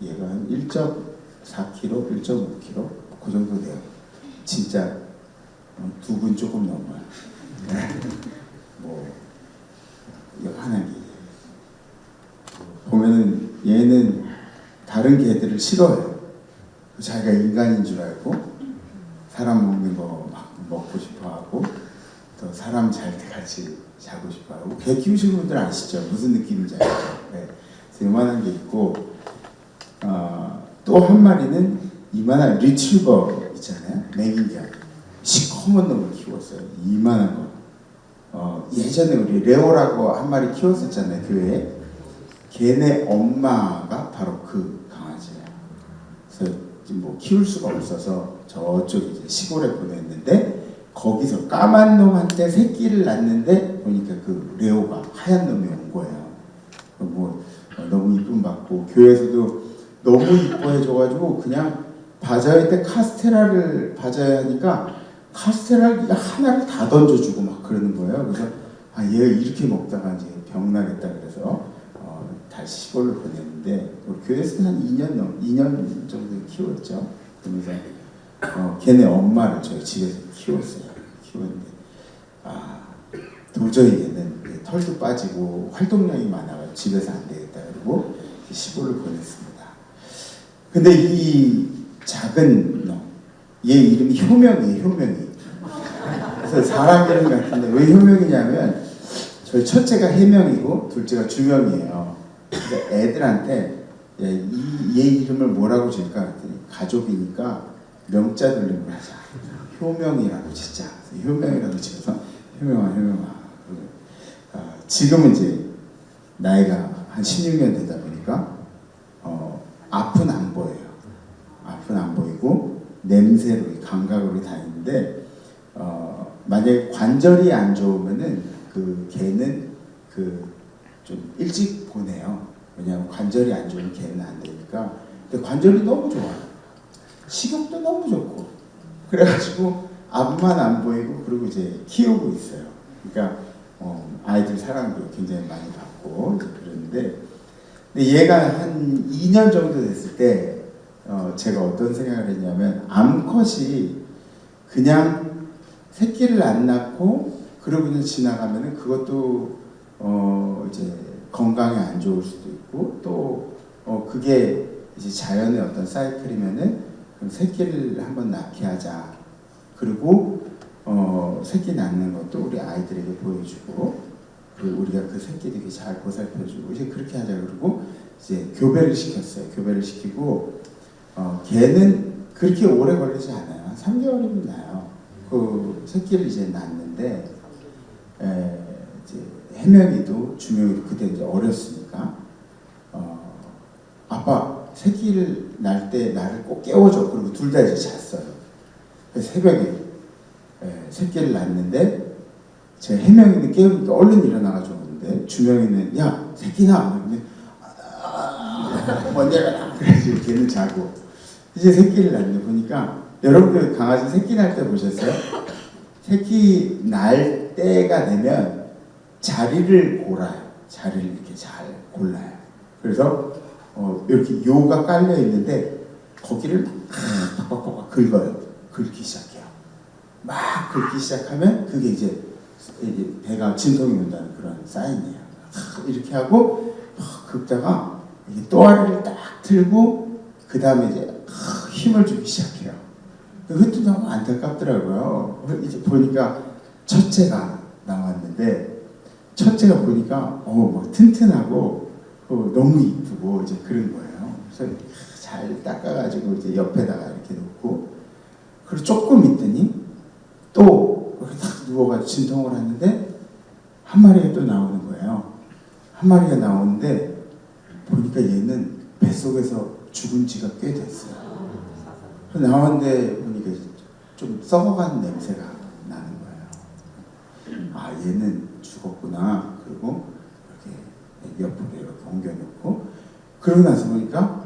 얘가 한 1.4kg, 1.5kg 그 정도 돼요. 진짜 2분 조금 넘어요. 뭐 요만한 게 보면은 얘는 다른 개들을 싫어해요. 자기가 인간인 줄 알고 사람 먹는 거 막 먹고 싶어하고 또 사람 잘 때 같이 자고 싶어하고 개 키우시는 분들 아시죠? 무슨 느낌인지 알죠? 네. 그래서 이만한 게 있고 또 한 마리는 이만한 리트리버 있잖아요. 맹인견 시커먼 놈을 키웠어요. 이만한 거. 예전에 우리 레오라고 한 마리 키웠었잖아요. 교회에. 걔네 엄마가 바로 그 강아지예요. 그래서 지금 뭐 키울 수가 없어서 저쪽 이제 시골에 보냈는데 거기서 까만 놈한테 새끼를 낳는데 보니까 그 레오가 하얀 놈이 온 거예요. 뭐 너무 이쁨 받고 교회에서도 너무 이뻐해줘가지고 그냥 바자회 때 카스테라를 바자회 하니까 카스테라를 하나를 다 던져주고 막 그러는 거예요. 그래서 얘가 이렇게 먹다가 이제 병나겠다 그래서 다시 시골로 보냈는데 우리 교회에서는 한 2년 정도 키웠죠. 그러면서 걔네 엄마를 저희 집에서 키웠는데 도저히 얘는 털도 빠지고 활동량이 많아서 집에서 안 되겠다 그러고 시골을 보냈습니다. 근데 이 작은 놈, 얘 이름이 효명이에요. 효명이. 그래서 사람 이름 같은데 왜 효명이냐면 저희 첫째가 해명이고 둘째가 주명이에요. 그러니까 애들한테 얘 이름을 뭐라고 지을까 했더니 가족이니까 명자 들림을 하자. 효명이라고 진짜 효명이라고 지어서 효명아. 지금은 이제 나이가 한 16년 되다 보니까 앞은 안 보여요. 앞은 안 보이고 냄새로 감각으로 다니는데 만약에 관절이 안 좋으면은 그 개는 좀 일찍 보내요. 왜냐하면 관절이 안 좋은 개는 안 되니까. 근데 관절이 너무 좋아요. 식욕도 너무 좋고. 그래가지고 앞만 안 보이고 그리고 이제 키우고 있어요. 그러니까 아이들 사랑도 굉장히 많이 받고 그러는데 근데 얘가 한 2년 정도 됐을 때 제가 어떤 생각을 했냐면 암컷이 그냥 새끼를 안 낳고 그러고 그냥 지나가면은 그것도 이제 건강에 안 좋을 수도 있고 또 그게 이제 자연의 어떤 사이클이면은 그럼 새끼를 한번 낳게 하자. 그리고 새끼 낳는 것도 우리 아이들에게 보여주고, 그리고 우리가 그 새끼 되게 잘 보살펴주고, 이제 그렇게 하자 그러고 이제 교배를 시켰어요. 교배를 시키고 걔는 그렇게 오래 걸리지 않아요. 한 3개월이면 나요. 그 새끼를 이제 낳는데 이제 해명이도 주명이도 그때 이제 어렸으니까 아빠 새끼를 낳을 때 나를 꼭 깨워줘. 그리고 둘 다 이제 잤어요. 그래서 새벽에 새끼를 낳는데 제 해명이는 깨우니까 얼른 일어나가지고 오는데 주명이는 야 새끼 낳아. 먼저 나. 그래서 걔는 자고 이제 새끼를 낳는데 보니까 여러분들 강아지 새끼 낳을 때 보셨어요? 새끼 낳을 때가 되면 자리를 골라요. 자리를 이렇게 잘 골라요. 그래서 이렇게 요가 깔려 있는데 거기를 팍팍팍 긁어요. 긁기 시작해요. 막 긁기 시작하면 그게 이제 배가 진통이 온다는 그런 사인이에요. 이렇게 하고 긁다가 이게 또아리를 딱 들고 그 다음에 이제 힘을 주기 시작해요. 그것도 너무 안타깝더라고요. 이제 보니까 첫째가 나왔는데 첫째가 보니까 뭐 튼튼하고 너무 이쁘고 이제 그런 거예요. 그래서 잘 닦아가지고 이제 옆에다가 이렇게 놓고 그리고 조금 있더니 또 딱 누워가지고 진통을 하는데 한 마리가 또 나오는 거예요. 한 마리가 나오는데 보니까 얘는 뱃속에서 죽은 지가 꽤 됐어요. 나왔는데 보니까 좀 썩어간 냄새가 나는 거예요. 아 얘는 죽었구나. 그리고 이렇게 옆으로 이렇게 옮겨놓고 그러고 나서 보니까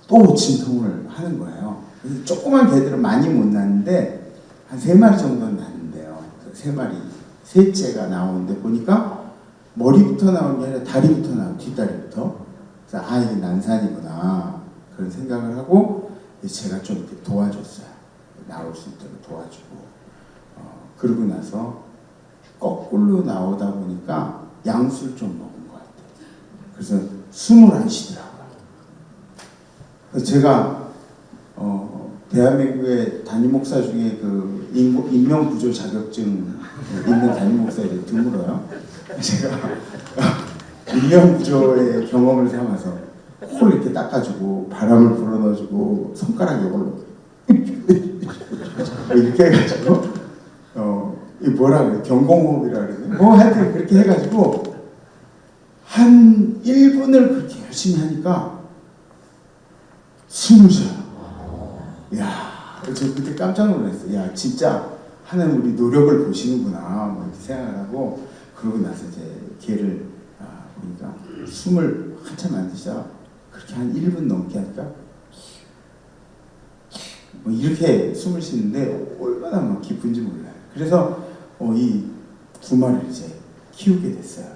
또 진통을 하는 거예요. 그래서 조그만 개들은 많이 못 낳는데 한 3마리 정도는 낳는데요. 3마리 셋째가 나오는데 보니까 머리부터 나오는 게 아니라 다리부터 나와요. 뒷다리부터. 그래서 아 이게 난산이구나 그런 생각을 하고 제가 좀 이렇게 도와줬어요. 나올 수 있도록 도와주고 그러고 나서 거꾸로 나오다 보니까 양술 좀 먹은 것 같아요. 그래서 숨을 안 쉬더라고요. 그래서 제가 대한민국의 담임 목사 중에 그 인명구조 자격증 있는 담임 목사들이 드물어요. 제가 인명구조의 경험을 삼아서 코를 이렇게 닦아주고 바람을 불어넣어주고 손가락 이걸로 이렇게 해가지고 이 뭐라 그래 경공호흡이라 그러네. 뭐 하여튼 그렇게 해가지고 한 1분을 그렇게 열심히 하니까 숨을 쉬어요. 야, 저 그때 깜짝 놀랐어요. 야, 진짜 하나님 우리 노력을 보시는구나 뭐 이렇게 생각하고 그러고 나서 이제 걔를 보니까 숨을 한참 안 쉬다가 그렇게 한 1분 넘게 하니까 뭐 이렇게 숨을 쉬는데 얼마나 막 기쁜지 몰라요. 그래서 이 2마리를 이제 키우게 됐어요.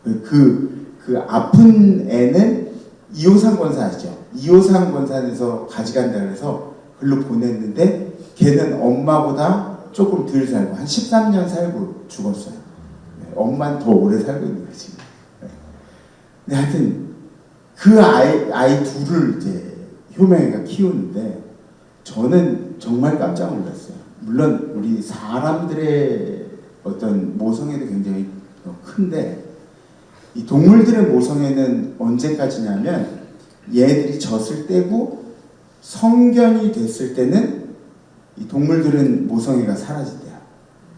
그 아픈 애는 이호상 권사 아시죠? 이호상 권사에서 가져간다 그래서 글로 보냈는데 걔는 엄마보다 조금 덜 살고 한 13년 살고 죽었어요. 엄마는 더 오래 살고 있는 거지. 근데 하여튼 그 아이 둘을 이제 효명이가 키우는데 저는 정말 깜짝 놀랐어요. 물론 우리 사람들의 어떤 모성애도 굉장히 큰데 이 동물들의 모성애는 언제까지냐면 얘들이 젖을 떼고 성견이 됐을 때는 이 동물들은 모성애가 사라진대요.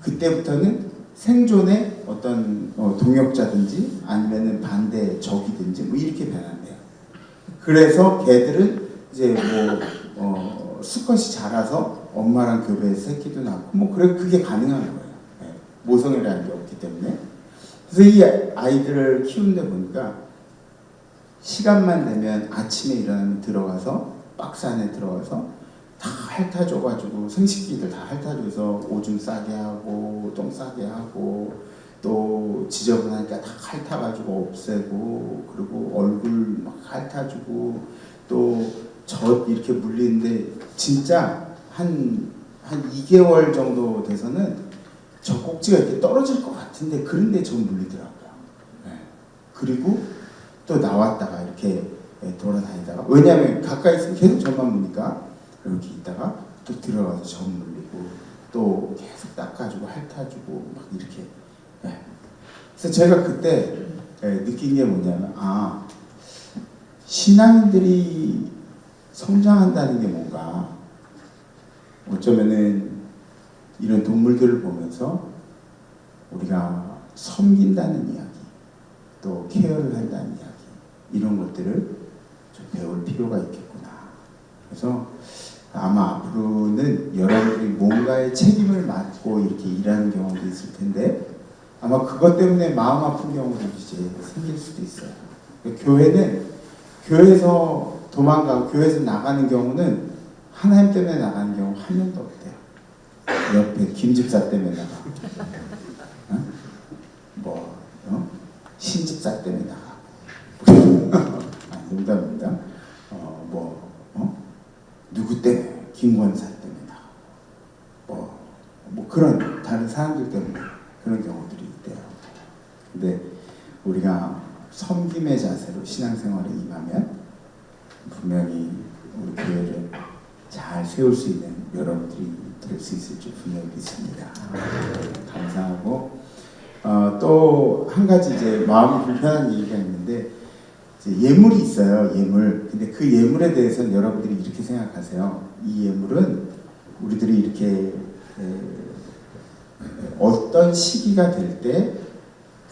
그때부터는 생존의 어떤 동역자든지 아니면은 반대 적이든지 뭐 이렇게 변한대요. 그래서 개들은 이제 뭐 수컷이 자라서 엄마랑 교배해서 새끼도 낳고 뭐 그래 그게 가능한 거예요. 네. 모성애라는 게 없기 때문에. 그래서 이 아이들을 키우는데 보니까 시간만 되면 아침에 일어나면 들어가서 박스 안에 들어가서 다 핥아줘가지고 생식기들 다 핥아줘서 오줌 싸게 하고 똥 싸게 하고 또 지저분하니까 다 핥아가지고 없애고 그리고 얼굴 막 핥아주고 또 젖 이렇게 물리는데 진짜 한 2개월 정도 돼서는 젖꼭지가 이렇게 떨어질 것 같은데 그런데 전 물리더라고요. 네. 그리고 또 나왔다가 이렇게 돌아다니다가 왜냐하면 가까이 있으면 계속 젖만 무니까 이렇게 있다가 또 들어가서 젖 물리고 또 계속 닦아주고 핥아주고 막 이렇게. 예. 그래서 제가 그때 느낀 게 뭐냐면 신앙인들이 성장한다는 게 뭔가 어쩌면은 이런 동물들을 보면서 우리가 섬긴다는 이야기, 또 케어를 한다는 이야기, 이런 것들을 좀 배울 필요가 있겠구나. 그래서 아마 앞으로는 여러분들이 뭔가의 책임을 맡고 이렇게 일하는 경우도 있을 텐데 아마 그것 때문에 마음 아픈 경우도 이제 생길 수도 있어요. 교회는 교회에서 도망가고 교회에서 나가는 경우는 하나님 때문에 나가는 경우 한 명도 없대요. 옆에 김집사 때문에 나가. 신집사 때문에 나가. 농담입니다. 누구 때문에, 김권사 때문에 나가. 그런 다른 사람들 때문에 그런 경우들이 있대요. 근데 우리가 섬김의 자세로 신앙생활에 임하면 분명히 우리 교회를 잘 세울 수 있는 여러분들이 될 수 있을 줄 분명히 믿습니다. 감사하고 또 한 가지 이제 마음이 불편한 얘기가 있는데 이제 예물이 있어요. 예물. 근데 그 예물에 대해서는 여러분들이 이렇게 생각하세요. 이 예물은 우리들이 이렇게 어떤 시기가 될 때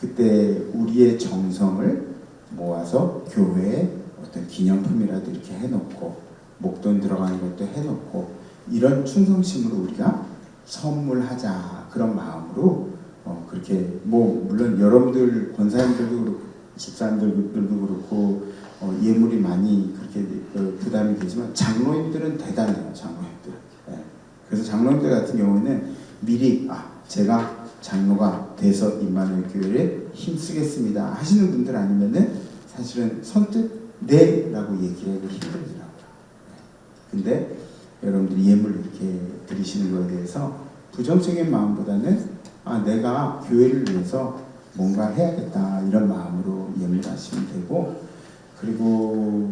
그때 우리의 정성을 모아서 교회에 어떤 기념품이라도 이렇게 해놓고 목돈 들어가는 것도 해놓고 이런 충성심으로 우리가 선물하자 그런 마음으로 그렇게 물론 여러분들 권사님들도 그렇고 집사님들도 그렇고 예물이 많이 그렇게 부담이 되지만 장로님들은 대단해요. 장로님들. 네. 그래서 장로님들 같은 경우에는 미리 제가 장로가 돼서 임마누엘 교회에 힘쓰겠습니다 하시는 분들 아니면은 사실은 선뜻 네라고 얘기를 하기 힘들더라고요. 근데 여러분들이 예물 이렇게 드리시는 거에 대해서 부정적인 마음보다는 내가 교회를 위해서 뭔가 해야겠다 이런 마음으로 예물하시면 되고 그리고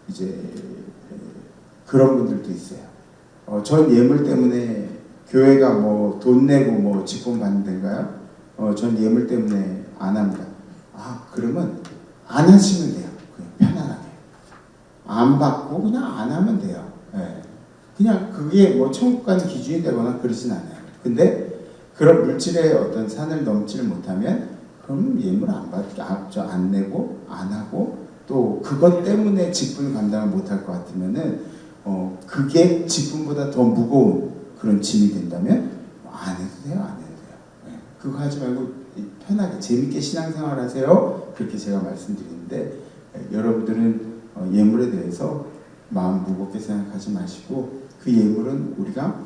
이제 그런 분들도 있어요. 전 예물 때문에 교회가 돈 내고 직분 받는 데인가요? 전 예물 때문에 안 합니다. 그러면 안 하시면 돼요. 그냥 편안하게. 안 받고 그냥 안 하면 돼요. 네. 그냥 그게 천국 가는 기준이 되거나 그러진 않아요. 근데 그런 물질의 어떤 산을 넘지를 못하면 그럼 예물 안 내고 안 하고 또 그것 때문에 직분 감당을 못할 것 같으면은 그게 직분보다 더 무거운 그런 짐이 된다면 안 해도 돼요. 안 해도 돼요. 네. 그거 하지 말고 편하게 재밌게 신앙생활 하세요. 그렇게 제가 말씀드리는데 여러분들은 예물에 대해서 마음 무겁게 생각하지 마시고 그 예물은 우리가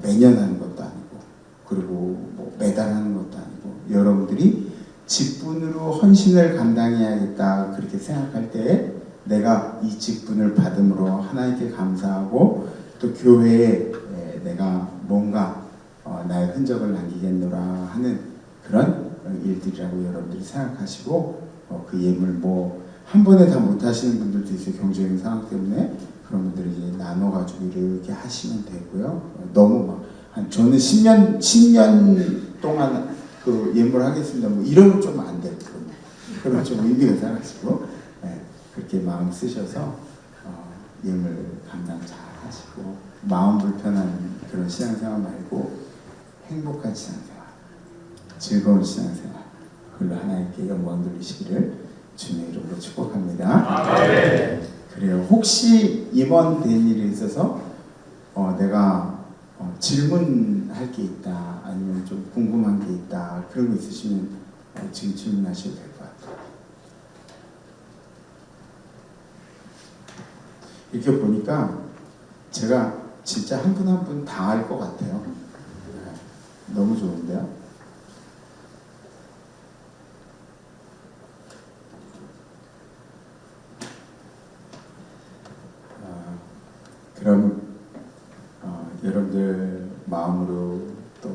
매년 하는 것도 아니고 그리고 매달 하는 것도 아니고 여러분들이 직분으로 헌신을 감당해야겠다 그렇게 생각할 때 내가 이 직분을 받음으로 하나님께 감사하고 또 교회에 내가 뭔가 나의 흔적을 남기겠노라 하는 그런 일들이라고 여러분들이 생각하시고 그 예물 한 번에 다 못하시는 분들도 있어요. 경제적인 상황 때문에 그런 분들이 이제 나눠가지고 이렇게 하시면 되고요. 너무 저는 10년 동안 그 예물 하겠습니다. 이러면 좀 안 돼요. 그러면 좀 의미가 생각하시고 그렇게 마음 쓰셔서 예물 감당 잘 하시고 마음 불편한 그런 신앙생활 말고 행복한 신앙생활, 즐거운 신앙생활 그걸로 하나님께 영광 돌리시기를 주님의 이름으로 축복합니다. 그래요. 혹시 임원된 일에 있어서 내가 질문할 게 있다 아니면 좀 궁금한 게 있다 그런 거 있으시면 지금 질문하셔도 될 것 같아요. 이렇게 보니까 제가 진짜 한 분 한 분 다 알 것 같아요. 너무 좋은데요? 그럼 여러분들 마음으로 또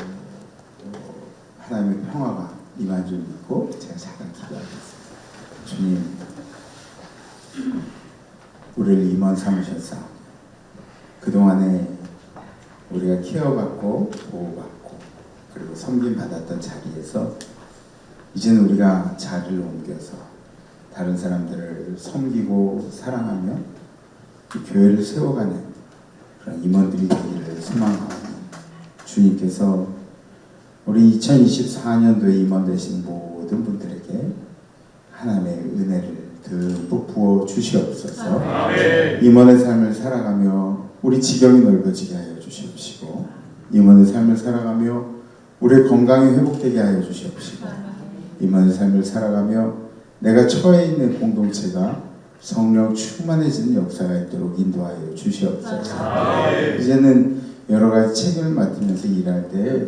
하나님의 평화가 임한 줄 믿고 제가 잠깐 기도하겠습니다. 주님, 우리를 임원 삼으셔서 그동안에 우리가 케어받고 보호받고 그리고 섬김 받았던 자리에서 이제는 우리가 자리를 옮겨서 다른 사람들을 섬기고 사랑하며 그 교회를 세워가는 그런 임원들이 되기를 소망하고 주님께서 우리 2024년도에 임원 되신 모든 분들에게 하나님의 은혜를 듬뿍 부어 주시옵소서. 임원의 삶을 살아가며 우리 지경이 넓어지게 하여 주시옵시고 임원의 삶을 살아가며 우리의 건강이 회복되게 하여 주시옵시고 임원의 삶을 살아가며 내가 처해 있는 공동체가 성령 충만해지는 역사가 있도록 인도하여 주시옵소서. 이제는 여러 가지 책을 맡으면서 일할 때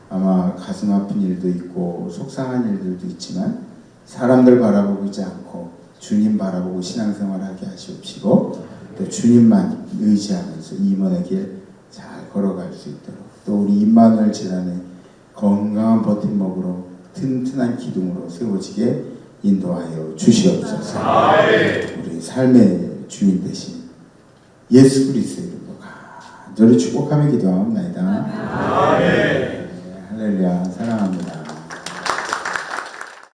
아마 가슴 아픈 일도 있고 속상한 일들도 있지만 사람들 바라보고 있지 않고 주님 바라보고 신앙생활하게 하시옵시고 또 주님만 의지하면서 임원의 길 잘 걸어갈 수 있도록 또 우리 임마누엘 재단의 건강한 버팀목으로 튼튼한 기둥으로 세워지게 인도하여 주시옵소서. 우리 삶의 주인 되신 예수 그리스도의 이름으로 간절히 축복하며 기도하옵나이다. 할렐루야. 사랑합니다.